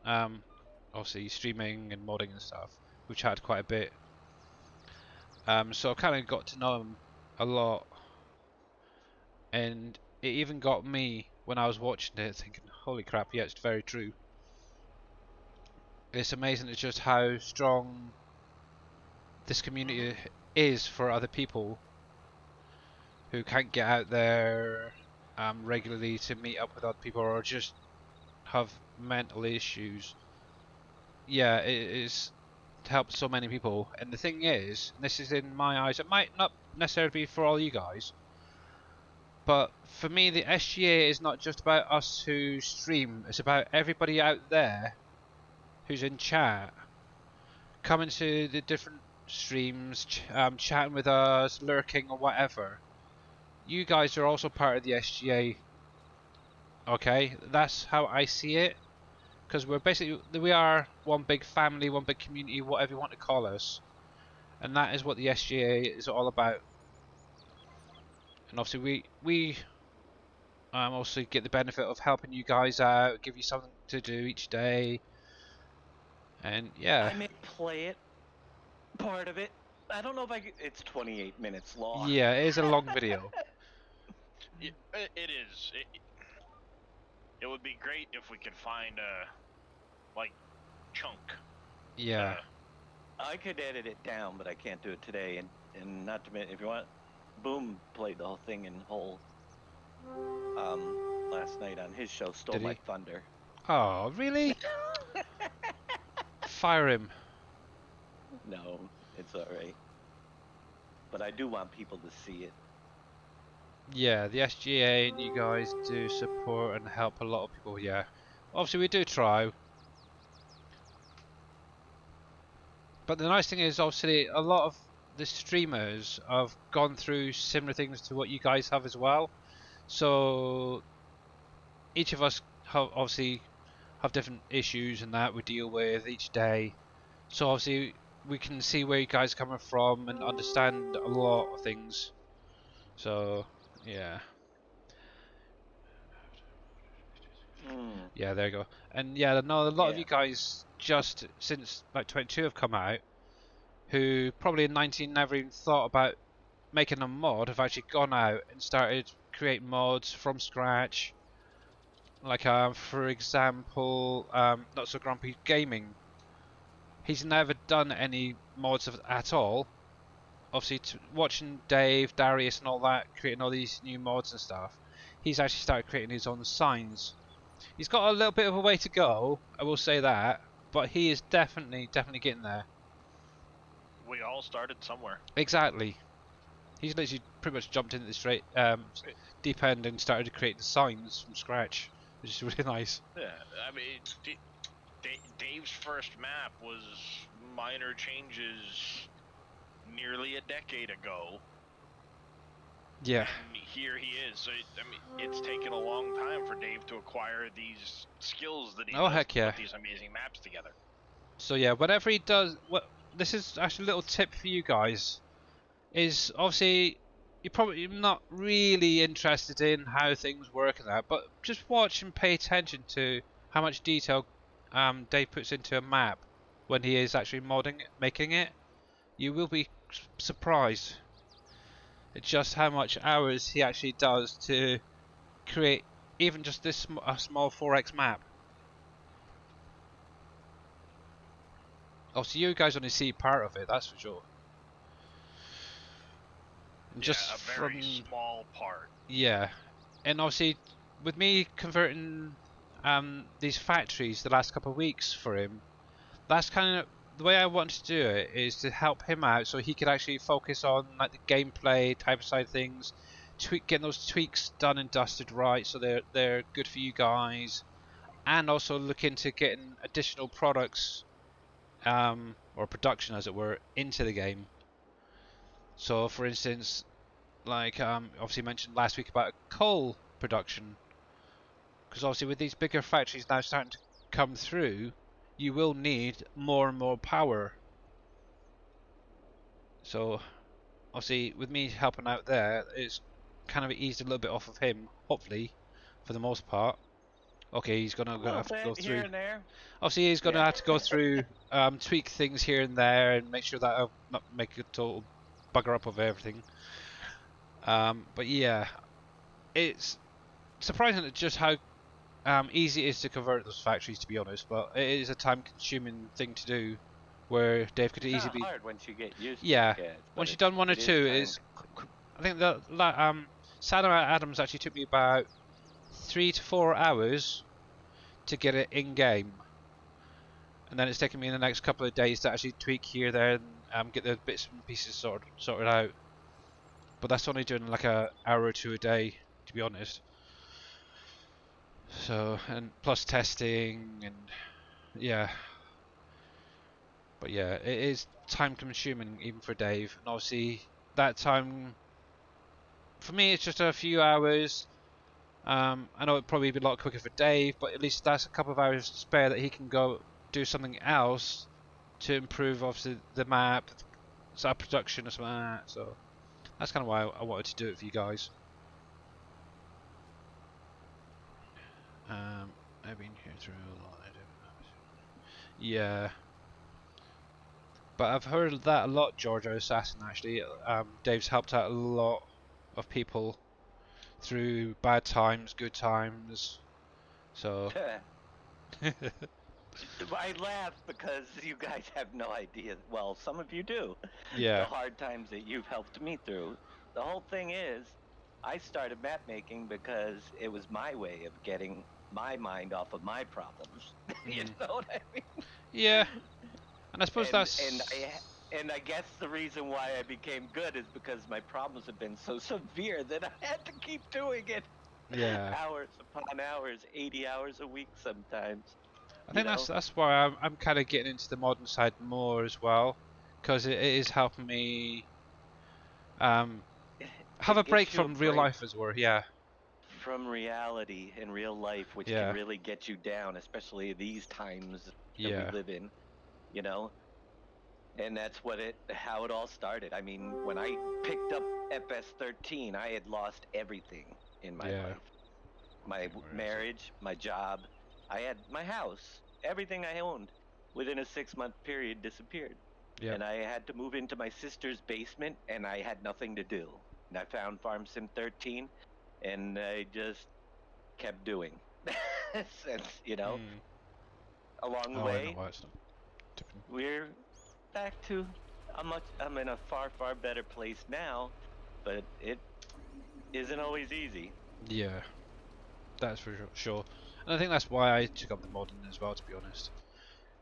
obviously streaming and modding and stuff. We've chatted quite a bit. So I've kind of got to know him a lot, and it even got me when I was watching it thinking, holy crap, yeah, it's very true. It's amazing it's just how strong this community is for other people who can't get out there regularly to meet up with other people, or just have mental issues. Yeah, it is to help so many people. And the thing is, and this is in my eyes, it might not necessarily be for all you guys, but for me the SGA is not just about us who stream, it's about everybody out there who's in chat, coming to the different streams, chatting with us, lurking or whatever. You guys are also part of the SGA. Okay, that's how I see it, because we are one big family, one big community, whatever you want to call us, and that is what the SGA is all about. And obviously we also get the benefit of helping you guys out, give you something to do each day, and yeah.
I may play it, part of it. I don't know if I could, it's 28 minutes long.
Yeah, it is a long video.
It is. It would be great if we could find a, like, chunk.
Yeah.
I could edit it down, but I can't do it today. And not to mention, if you want, Boom played the whole thing in whole last night on his show, Stole My Thunder.
Oh, really? Fire him.
No, it's alright. But I do want people to see it.
Yeah, the SGA and you guys do support and help a lot of people, yeah. Obviously we do try. But the nice thing is, obviously, a lot of the streamers have gone through similar things to what you guys have as well. So each of us obviously have different issues and that we deal with each day. So obviously we can see where you guys are coming from and understand a lot of things. So yeah. Yeah, there you go. And yeah, I know a lot of you guys just since like 22 have come out, who probably in 19 never even thought about making a mod, have actually gone out and started creating mods from scratch. Like for example, Not So Grumpy Gaming. He's never done any mods at all. Obviously, watching Dave, Darius and all that, creating all these new mods and stuff, he's actually started creating his own signs. He's got a little bit of a way to go, I will say that, but he is definitely getting there.
We all started somewhere.
Exactly. He's literally pretty much jumped into the straight deep end and started creating signs from scratch, which is really nice.
Yeah, I mean, Dave's first map was minor changes nearly a decade ago.
Yeah.
And here he is. So I mean, it's taken a long time for Dave to acquire these skills that he does
heck
to
yeah.
put these amazing maps together.
So yeah, whatever he does, this is actually a little tip for you guys. Is obviously you're probably not really interested in how things work and that, but just watch and pay attention to how much detail Dave puts into a map when he is actually modding it, making it. You will be surprised at just how much hours he actually does to recreate even just this a small 4x map. Oh, so you guys only see part of it, that's for sure. And just
yeah, a very
from
small part.
yeah, and obviously with me converting these factories the last couple of weeks for him, that's kind of the way I want to do it, is to help him out so he could actually focus on like the gameplay type of side of things, getting those tweaks done and dusted right so they're good for you guys, and also look into getting additional products or production as it were into the game. So for instance, like obviously mentioned last week about coal production, because obviously with these bigger factories now starting to come through, you will need more and more power. So obviously with me helping out there, it's kind of eased a little bit off of him, hopefully, for the most part. Okay, he's
A
gonna
little
have to go
bit here
through.
and there.
Obviously, he's gonna
Yeah.
have to go through, tweak things here and there, and make sure that I'll not make a total bugger up of everything. But yeah, it's surprising at just how easy it is to convert those factories, to be honest. But it is a time-consuming thing to do, where Dave could
It's
easily
not
be.
hard once you get used to
Yeah,
the CADs, but
once you've done one or
it is
two,
time.
I think that Santa Adams actually took me about 3 to 4 hours to get it in game, and then it's taken me the next couple of days to actually tweak here, there, and get the bits and pieces sorted out. But that's only doing like a hour or two a day, to be honest. So, and plus testing and yeah. But yeah, it is time consuming even for Dave, and obviously that time for me it's just a few hours. I know it'd probably be a lot quicker for Dave, but at least that's a couple of hours to spare that he can go do something else to improve obviously the map, sort of production or something like that. So that's kind of why I wanted to do it for you guys. I've been here through a lot. Yeah, but I've heard that a lot, Georgia Assassin. Actually, Dave's helped out a lot of people through bad times, good times. So
I laugh because you guys have no idea. Well, some of you do. The
yeah,
hard times that you've helped me through. The whole thing is, I started map making because it was my way of getting my mind off of my problems. You know what I mean?
yeah, and I suppose
And
that's
and I guess the reason why I became good is because my problems have been so severe that I had to keep doing it.
yeah.
Hours upon hours, 80 hours a week sometimes.
I
You
think
know,
that's why I'm kind of getting into the modern side more as well, because it is helping me um have a
it
break
gives you a
from real
break
life as well. Yeah,
from reality in real life, which can
yeah,
really get you down, especially these times that we
yeah,
live in, you know? And that's how it all started. I mean, when I picked up FS13, I had lost everything in my
yeah.
life. My
Okay, where is it?
marriage, my job, I had my house, everything I owned within a 6-month period disappeared.
Yep.
And I had to move into my sister's basement and I had nothing to do. And I found Farm Sim 13 and I just kept doing since, along the
Oh, I know
way,
why it's not different.
we're back to I'm in a far better place now, but it isn't always easy.
Yeah, that's for sure. And I think that's why I took up the modern as well, to be honest,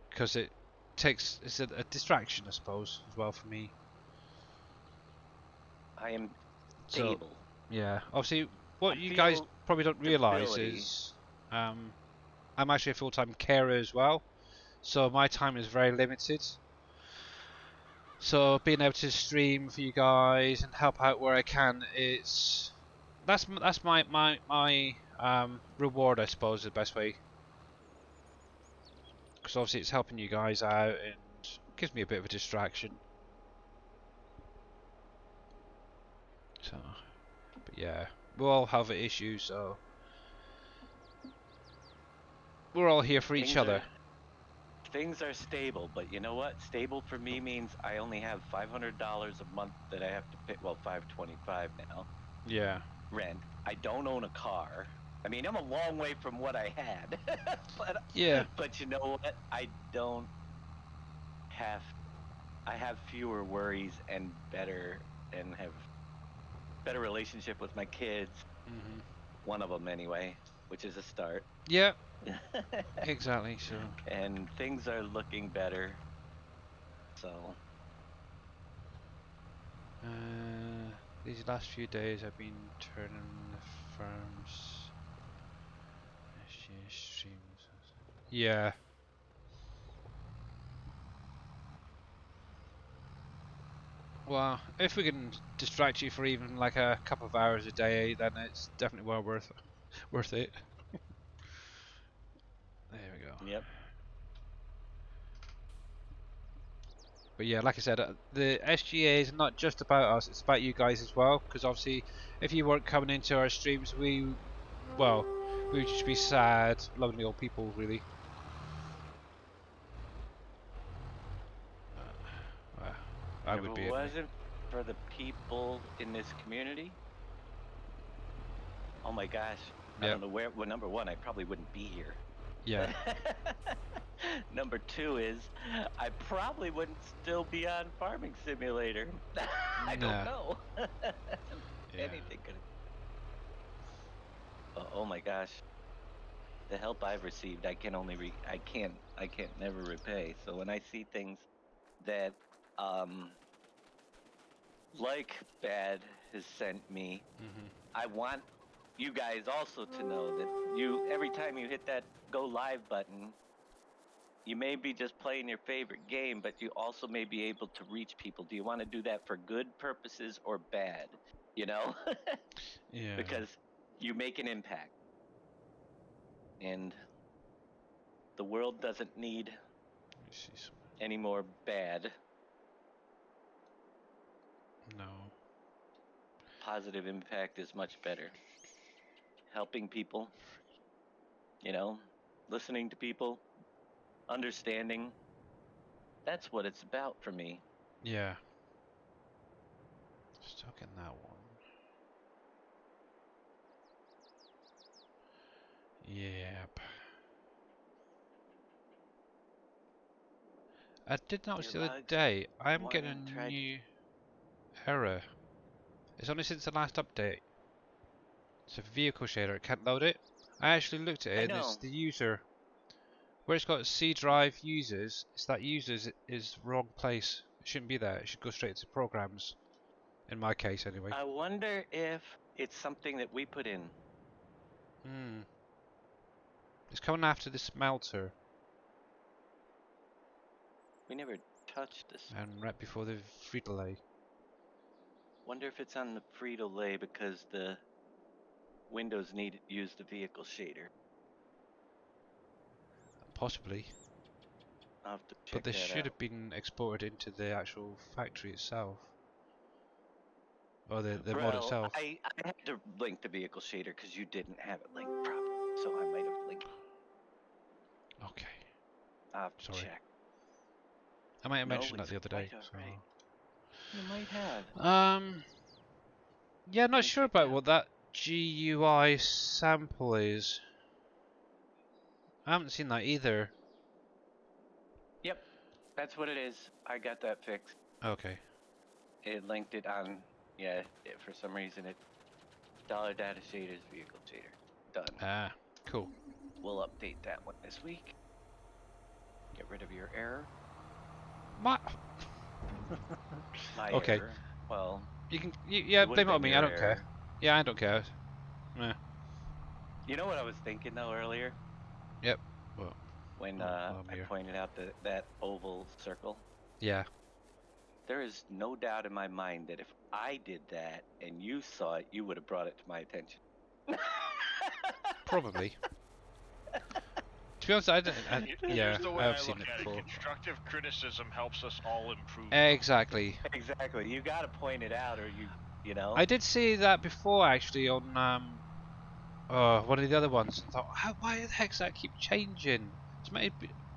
because it's a distraction, I suppose, as well for me.
I am
So
stable.
yeah, obviously,
I
what you guys
feel
probably don't realize
stability.
is, I'm actually a full-time carer as well, so my time is very limited. So being able to stream for you guys and help out where I can, that's my reward, I suppose, is the best way. Because obviously it's helping you guys out and gives me a bit of a distraction. So, but yeah, we all have issues, so we're all here for each
Things
other.
are things are stable, but you know what? Stable for me means I only have $500 a month that I have to pay. Well, 525 now.
Yeah,
Rent. I don't own a car. I mean, I'm a long way from what I had,
Yeah.
but you know what? I have fewer worries and have better relationship with my kids.
Mhm.
One of them anyway, which is a start.
Yeah. Exactly. So.
And things are looking better. So
These last few days I've been turning the firm's SGA streams. Yeah. Well, if we can distract you for even like a couple of hours a day, then it's definitely well worth it. There we go.
yep.
But yeah, like I said, the SGA is not just about us; it's about you guys as well. Because obviously, if you weren't coming into our streams, we would just be sad, lonely old people, really. I
If
would
it
be anyway.
wasn't for the people in this community, oh my gosh, I
Yep.
don't know where. Well, number one, I probably wouldn't be here.
Yeah.
Number two is I probably wouldn't still be on Farming Simulator. I don't
Nah.
know.
Yeah.
Anything could. Oh my gosh, the help I've received, I can only I can't never repay. So when I see things that like Bad has sent me, I want you guys also to know that every time you hit that go live button, you may be just playing your favorite game, but you also may be able to reach people. Do you want to do that for good purposes or bad? You know?
Yeah.
Because you make an impact. And the world doesn't need any more bad.
No.
Positive impact is much better. Helping people, listening to people, understanding. That's what it's about for me.
Yeah. Stuck in that one. Yep. I did notice the other day, I'm getting a new error. It's only since the last update. It's a vehicle shader, it can't load it. I actually looked at it and it's the user. Where it's got C drive users, it's that users is wrong place. It shouldn't be there, it should go straight to programs. In my case anyway.
I wonder if it's something that we put in.
It's coming after the smelter.
We never touched this.
And right before the Frito-Lay.
Wonder if it's on the Frito-Lay because the Windows use the vehicle shader.
Possibly.
I'll have to check
But this
that
should
out.
have been exported into the actual factory itself. Or the mod itself.
I had to link the vehicle shader because you didn't have it linked properly, so I might have linked it.
Okay.
I'll have to
Sorry.
check.
I might have
No,
mentioned that
it's
the other day.
quite
So.
alright. You might have.
Yeah, not
me
sure
check
about
out.
what that GUI sample is. I haven't seen that either.
Yep, that's what it is. I got that fixed.
Okay.
It linked it on, for some reason dollar data shaders, vehicle shader. Done.
Ah, cool.
We'll update that one this week. Get rid of your error.
My okay.
Error. Well,
you can blame it on me. I don't care. Yeah, I don't care. Yeah.
You know what I was thinking though earlier?
Yep. Well.
When I pointed out that oval circle.
Yeah.
There is no doubt in my mind that if I did that and you saw it, you would have brought it to my attention.
Probably. To be honest, I don't.
Here's the way
I've
I
seen
look
it
at
before.
Constructive criticism helps us all improve.
Exactly.
Exactly. You got to point it out, or you know.
I did see that before actually on one of the other ones. I thought, why the heck does that keep changing?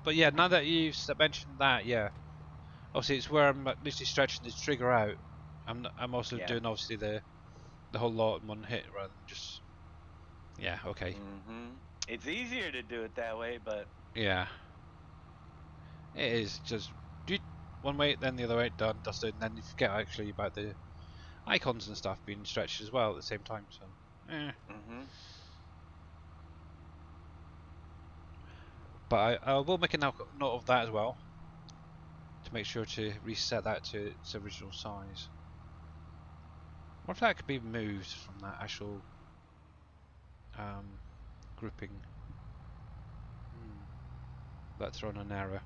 But yeah, now that you've mentioned that, yeah. Obviously, it's where I'm literally stretching this trigger out. I'm also doing obviously the whole lot in one hit rather than just Yeah, okay.
It's easier to do it that way, but
Yeah. It is just one way, then the other way, done, dusted, and then you forget actually about the icons and stuff being stretched as well at the same time. So, But I will make a note of that as well to make sure to reset that to its original size. What if that could be moved from that actual grouping? That's thrown an error.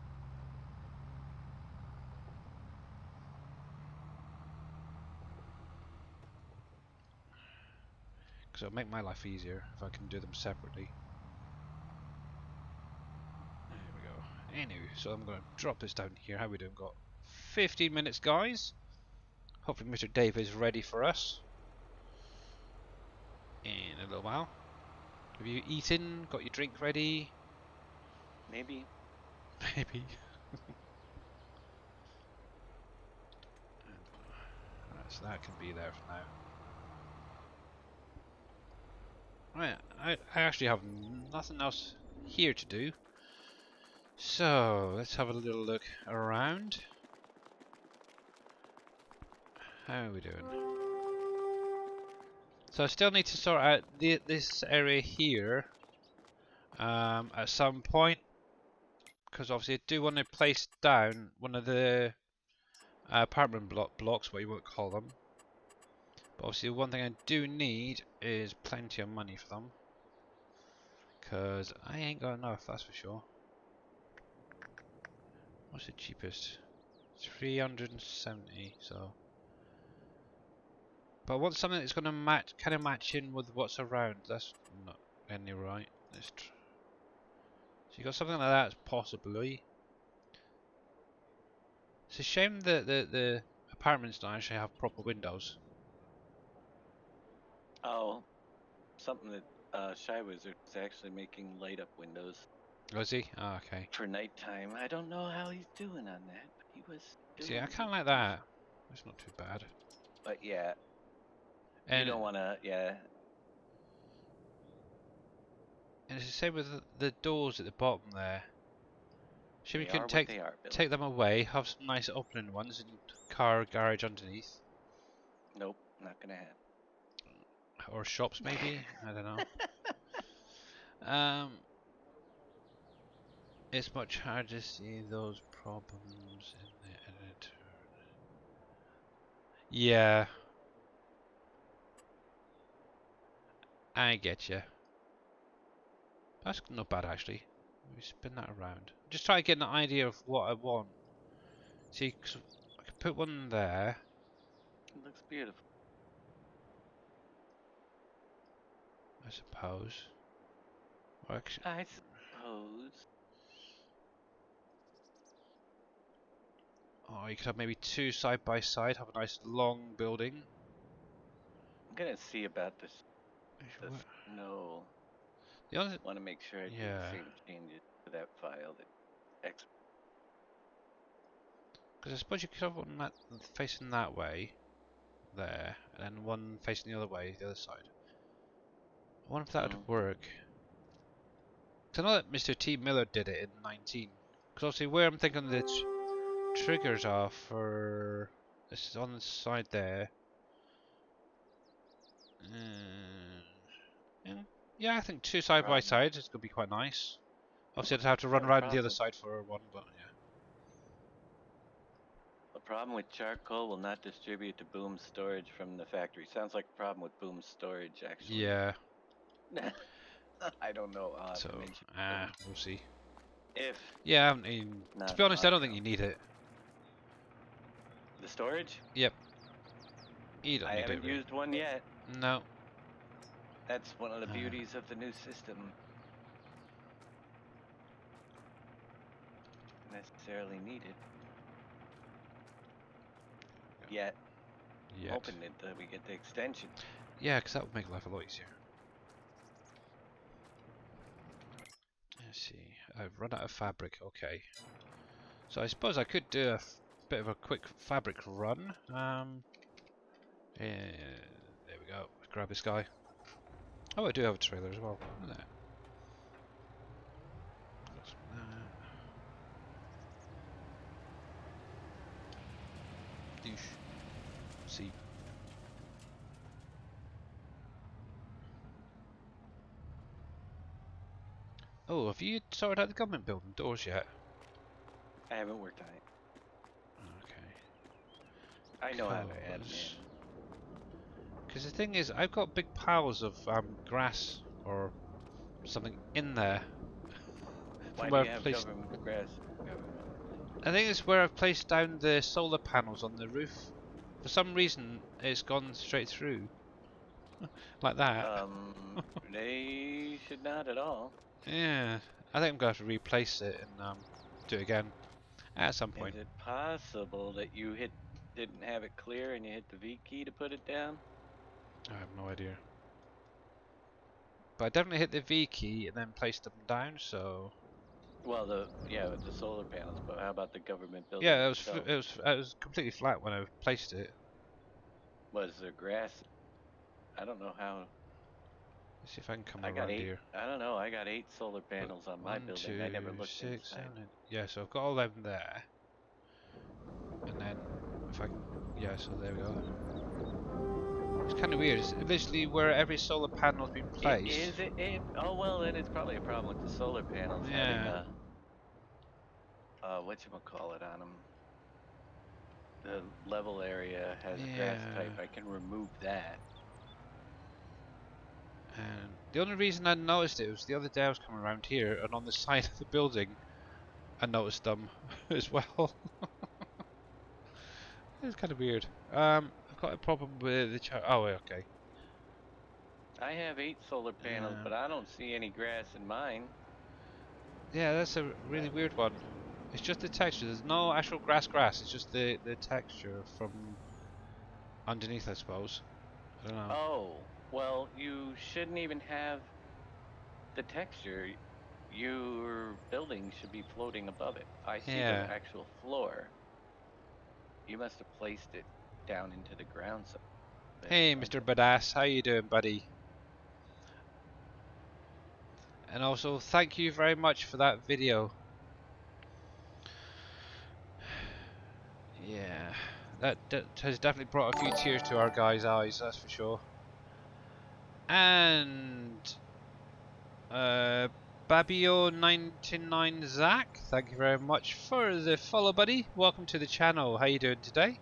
Because it'll make my life easier if I can do them separately. There we go. Anyway, so I'm going to drop this down here. How are we doing? Got 15 minutes, guys. Hopefully Mr. Dave is ready for us in a little while. Have you eaten? Got your drink ready?
maybe.
Maybe. So that can be there for now. Right, I actually have nothing else here to do. So, let's have a little look around. How are we doing? So I still need to sort out this area here at some point. Because obviously I do want to place down one of the apartment blocks, what you would call them. But obviously one thing I do need is plenty of money for them. Because I ain't got enough, that's for sure. What's the cheapest? 370, so. But I want something that's going to kind of match in with what's around. That's not any right. So you got something like that, possibly. It's a shame that the apartments don't actually have proper windows.
Oh, something that Shy Wizard is actually making light up windows
Was he? Oh, okay.
for nighttime. I don't know how he's doing on that, but he was doing.
See, I kind of like that. It's not too bad.
But yeah,
And
you don't want to. Yeah.
And it's the same with the doors at the bottom there. Should we
They
can
are what they are, Billy.
take them away, have some nice opening ones and car garage underneath.
Nope, not gonna happen.
Or shops maybe? I don't know. It's much harder to see those problems in the editor. Yeah. I get you. That's not bad actually. Maybe spin that around. Just try to get an idea of what I want. See, 'cause I can put one there.
It looks beautiful.
I suppose. Or actually,
I suppose.
oh, you could have maybe two side by side. Have a nice long building.
I'm gonna see about this.
What?
No.
The other,
Want to make sure I do
yeah.
the same changes to that file that
Because I suppose you could have one facing that way, there, and then one facing the other way, the other side. I wonder if that would work. Because I know that Mr. T. Miller did it in 19. Because obviously where I'm thinking the triggers are for... This is on the side there. Yeah, I think two side by side is going to be quite nice. Obviously I'd have to run around the other side for one, but yeah.
The problem with charcoal will not distribute to Boom Storage from the factory. Sounds like a problem with Boom Storage, actually.
Yeah.
I don't know.
So, we'll see.
If
yeah, to be honest, I don't think you need it.
The storage?
Yep. You don't
I
need
haven't
it,
used one yet.
No.
That's one of the beauties of the new system. Necessarily needed. Yet. Hoping that we get the extension.
Yeah, because that would make life a lot easier. Let's see. I've run out of fabric. Okay. So I suppose I could do a bit of a quick fabric run. There we go. Grab this guy. Oh, I do have a trailer as well. Look at that. Got some of that. Douche. See. Oh, have you sorted out the government building doors yet?
I haven't worked on it.
Okay.
I know how to add them in.
Because the thing is, I've got big piles of grass or something in there.
Why
From
do
where
you
I've
have
placed.
government grass? Government.
I think it's where I've placed down the solar panels on the roof. For some reason, it's gone straight through. Like that.
They should not at all.
Yeah. I think I'm going to have to replace it and do it again at some point.
Is it possible that you didn't have it clear and you hit the V key to put it down?
I have no idea. But I definitely hit the V key and then placed them down, so...
Well, with the solar panels, but how about the government building
Yeah,
itself?
it was completely flat when I placed it.
Was there grass? I don't know how.
Let's see if I can come
I got
around
8.
here.
I don't know. I got 8 solar panels on my
1,
building.
2,
I never looked
6,
inside.
7, 8. Yeah, so I've got all them there. And then, if I can... Yeah, so there we go. It's kind of weird. It's literally where every solar panel's been placed.
Is it? Oh, well, then it's probably a problem with the solar panels having
Yeah.
whatchamacallit on them. The level area has a grass type. I can remove that.
And the only reason I noticed it was the other day I was coming around here, and on the side of the building, I noticed them as well. It's kind of weird. I've got a problem with the oh, okay.
I have 8 solar panels, but I don't see any grass in mine.
Yeah, that's a really weird one. It's just the texture. There's no actual grass. It's just the texture from underneath, I suppose. I don't know.
Oh, well, you shouldn't even have the texture. Your building should be floating above it. I see the actual floor. You must have placed it down into the ground.
Hey, Mr. Badass, how you doing, buddy? And also, thank you very much for that video. Yeah, that has definitely brought a few tears to our guys' eyes, that's for sure. And Babio99 Zach, thank you very much for the follow, buddy. Welcome to the channel. How you doing today?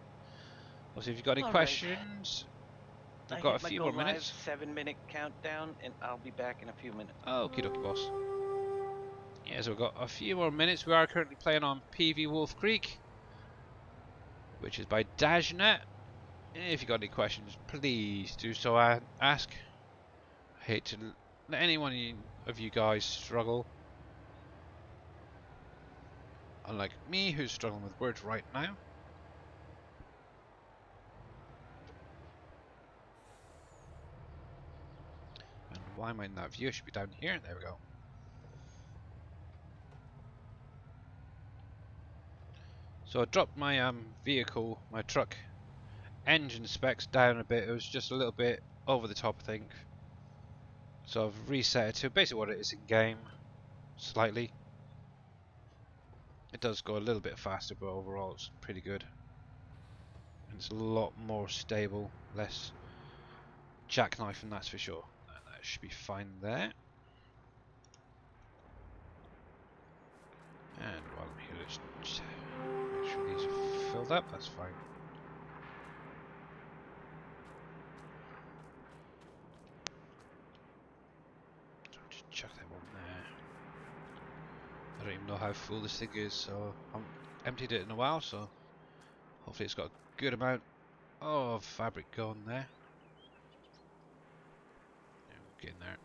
Also, if you've got any questions, we've got a few more minutes.
7-minute countdown, and I'll be back in a few minutes.
Okie dokie, boss. Yeah, so we've got a few more minutes. We are currently playing on PV WolfCreek, which is by Dajnet. If you've got any questions, please do so ask. I hate to let anyone of you guys struggle. Unlike me, who's struggling with words right now. And why am I in that view? I should be down here. There we go. So I dropped my vehicle, my truck, engine specs down a bit. It was just a little bit over the top, I think. So I've reset it to basically what it is in game, slightly. It does go a little bit faster, but overall it's pretty good. And it's a lot more stable, less jackknifing, that's for sure. And that should be fine there. And while I'm here, let's just make sure these are filled up, that's fine. So just chuck that one there. I don't even know how full this thing is, so I haven't emptied it in a while, so hopefully it's got a good amount of fabric going there. Yeah, we'll get in there.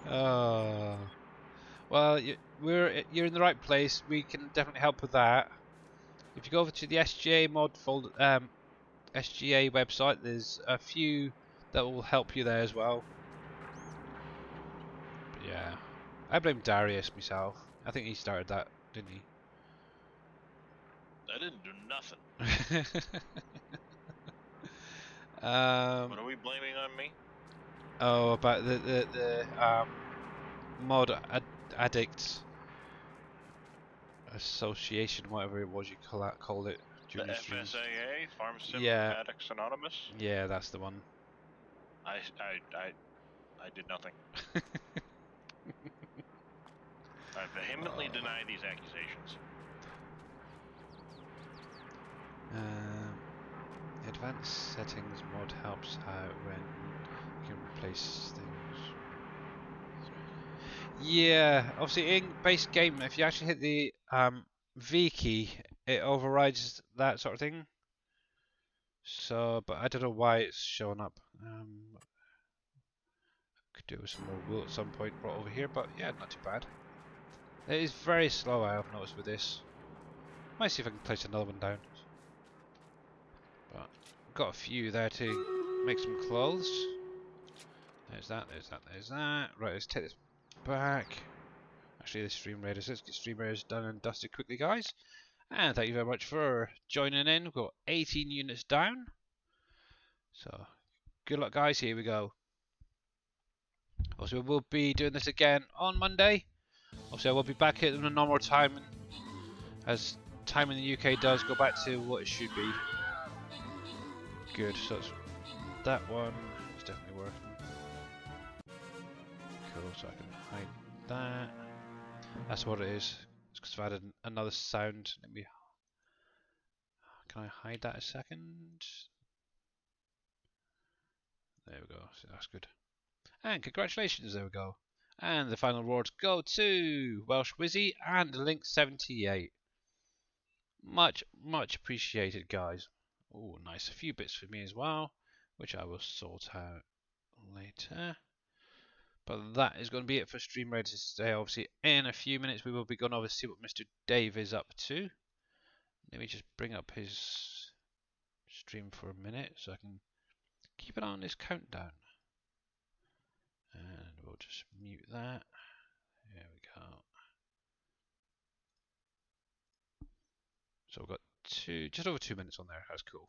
Oh, well, you're in the right place. We can definitely help with that. If you go over to the SGA mod folder, SGA website, there's a few that will help you there as well. But yeah, I blame Darius myself. I think he started that, didn't he?
I didn't do nothing. What are we blaming on me?
Oh, about the mod addict association, whatever it was you called it
The
during your streams.
FSAA, Farm Sim
Yeah.
Addicts Anonymous.
Yeah, that's the one.
I did nothing. I vehemently deny these accusations.
The advanced settings mod helps out when you can replace things. Yeah, obviously in base game, if you actually hit the V key, it overrides that sort of thing. So, but I don't know why it's showing up. Could do with some more wool at some point brought over here, but yeah, not too bad. It is very slow, I have noticed with this. Might see if I can place another one down. But got a few there to make some clothes. There's that, there's that, there's that. Right, let's take this back. Actually, the stream raiders. Let's get stream raiders done and dusted quickly, guys. And thank you very much for joining in. We've got 18 units down. So, good luck, guys. Here we go. Also, we'll be doing this again on Monday. Obviously, I will be back at the normal time, as time in the UK does go back to what it should be. Good. So that one is definitely working. Cool. So I can hide that. That's what it is. It's because I've added another sound. Let me. Can I hide that a second? There we go. So that's good. And congratulations. There we go. And the final awards go to Welsh Wizzy and Link78. Much appreciated, guys. Oh, nice. A few bits for me as well, which I will sort out later. But that is going to be it for Stream Raiders today. Obviously, in a few minutes, we will be going over to see what Mr. Dave is up to. Let me just bring up his stream for a minute so I can keep it on this countdown. And we'll just mute that. There we go. So we've got just over 2 minutes on there. That's cool.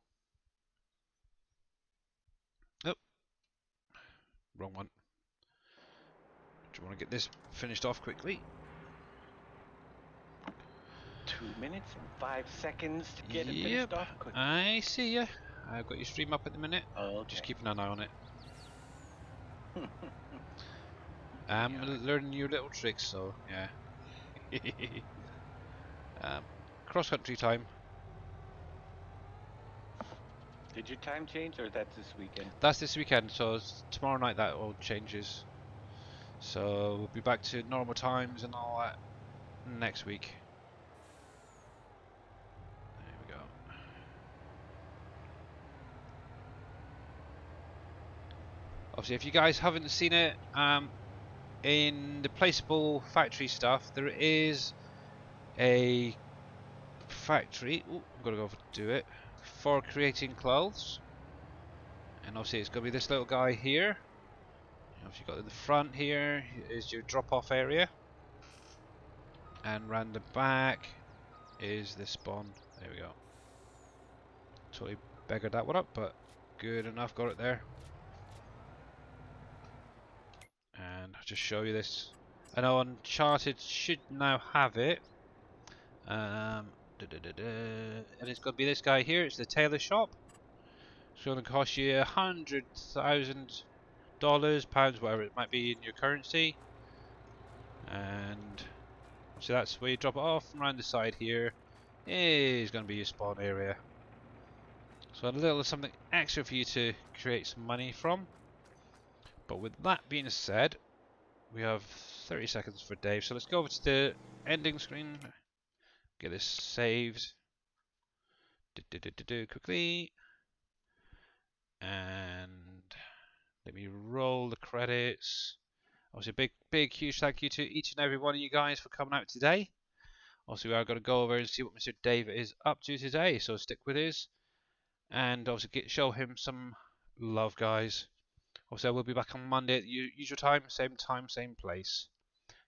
Oh, wrong one. Do you want to get this finished off quickly?
2 minutes and 5 seconds to get it finished off quick.
I see ya. I've got your stream up at the minute.
Oh, okay.
Just keeping an eye on it. I'm learning new little tricks, so yeah. Cross country time.
Did your time change, or that's this weekend?
That's this weekend, so tomorrow night that all changes. So we'll be back to normal times and all that next week. There we go. Obviously, if you guys haven't seen it, in the placeable factory stuff, there is a factory. Ooh, I'm gonna go do it for creating clothes, and obviously it's gonna be this little guy here. Obviously, got in the front here is your drop-off area, and round the back is the spawn. There we go. Totally beggared that one up, but good enough. Got it there. And I'll just show you this. I know Uncharted should now have it. And it's going to be this guy here. It's the tailor shop. It's going to cost you $100,000, pounds, whatever it might be in your currency. And so that's where you drop it off. And around the side here is going to be your spawn area. So a little something extra for you to create some money from. But with that being said, we have 30 seconds for Dave. So let's go over to the ending screen. Get this saved. Quickly. And let me roll the credits. Obviously, big, huge thank you to each and every one of you guys for coming out today. Also, we are going to go over and see what Mr. Dave is up to today. So stick with us. And obviously, show him some love, guys. Obviously, I will be back on Monday at the usual time, same place.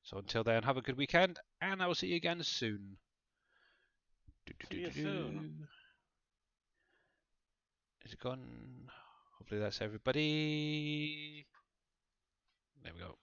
So until then, have a good weekend, and I will see you again soon.
See you soon.
Is it gone? Hopefully that's everybody. There we go.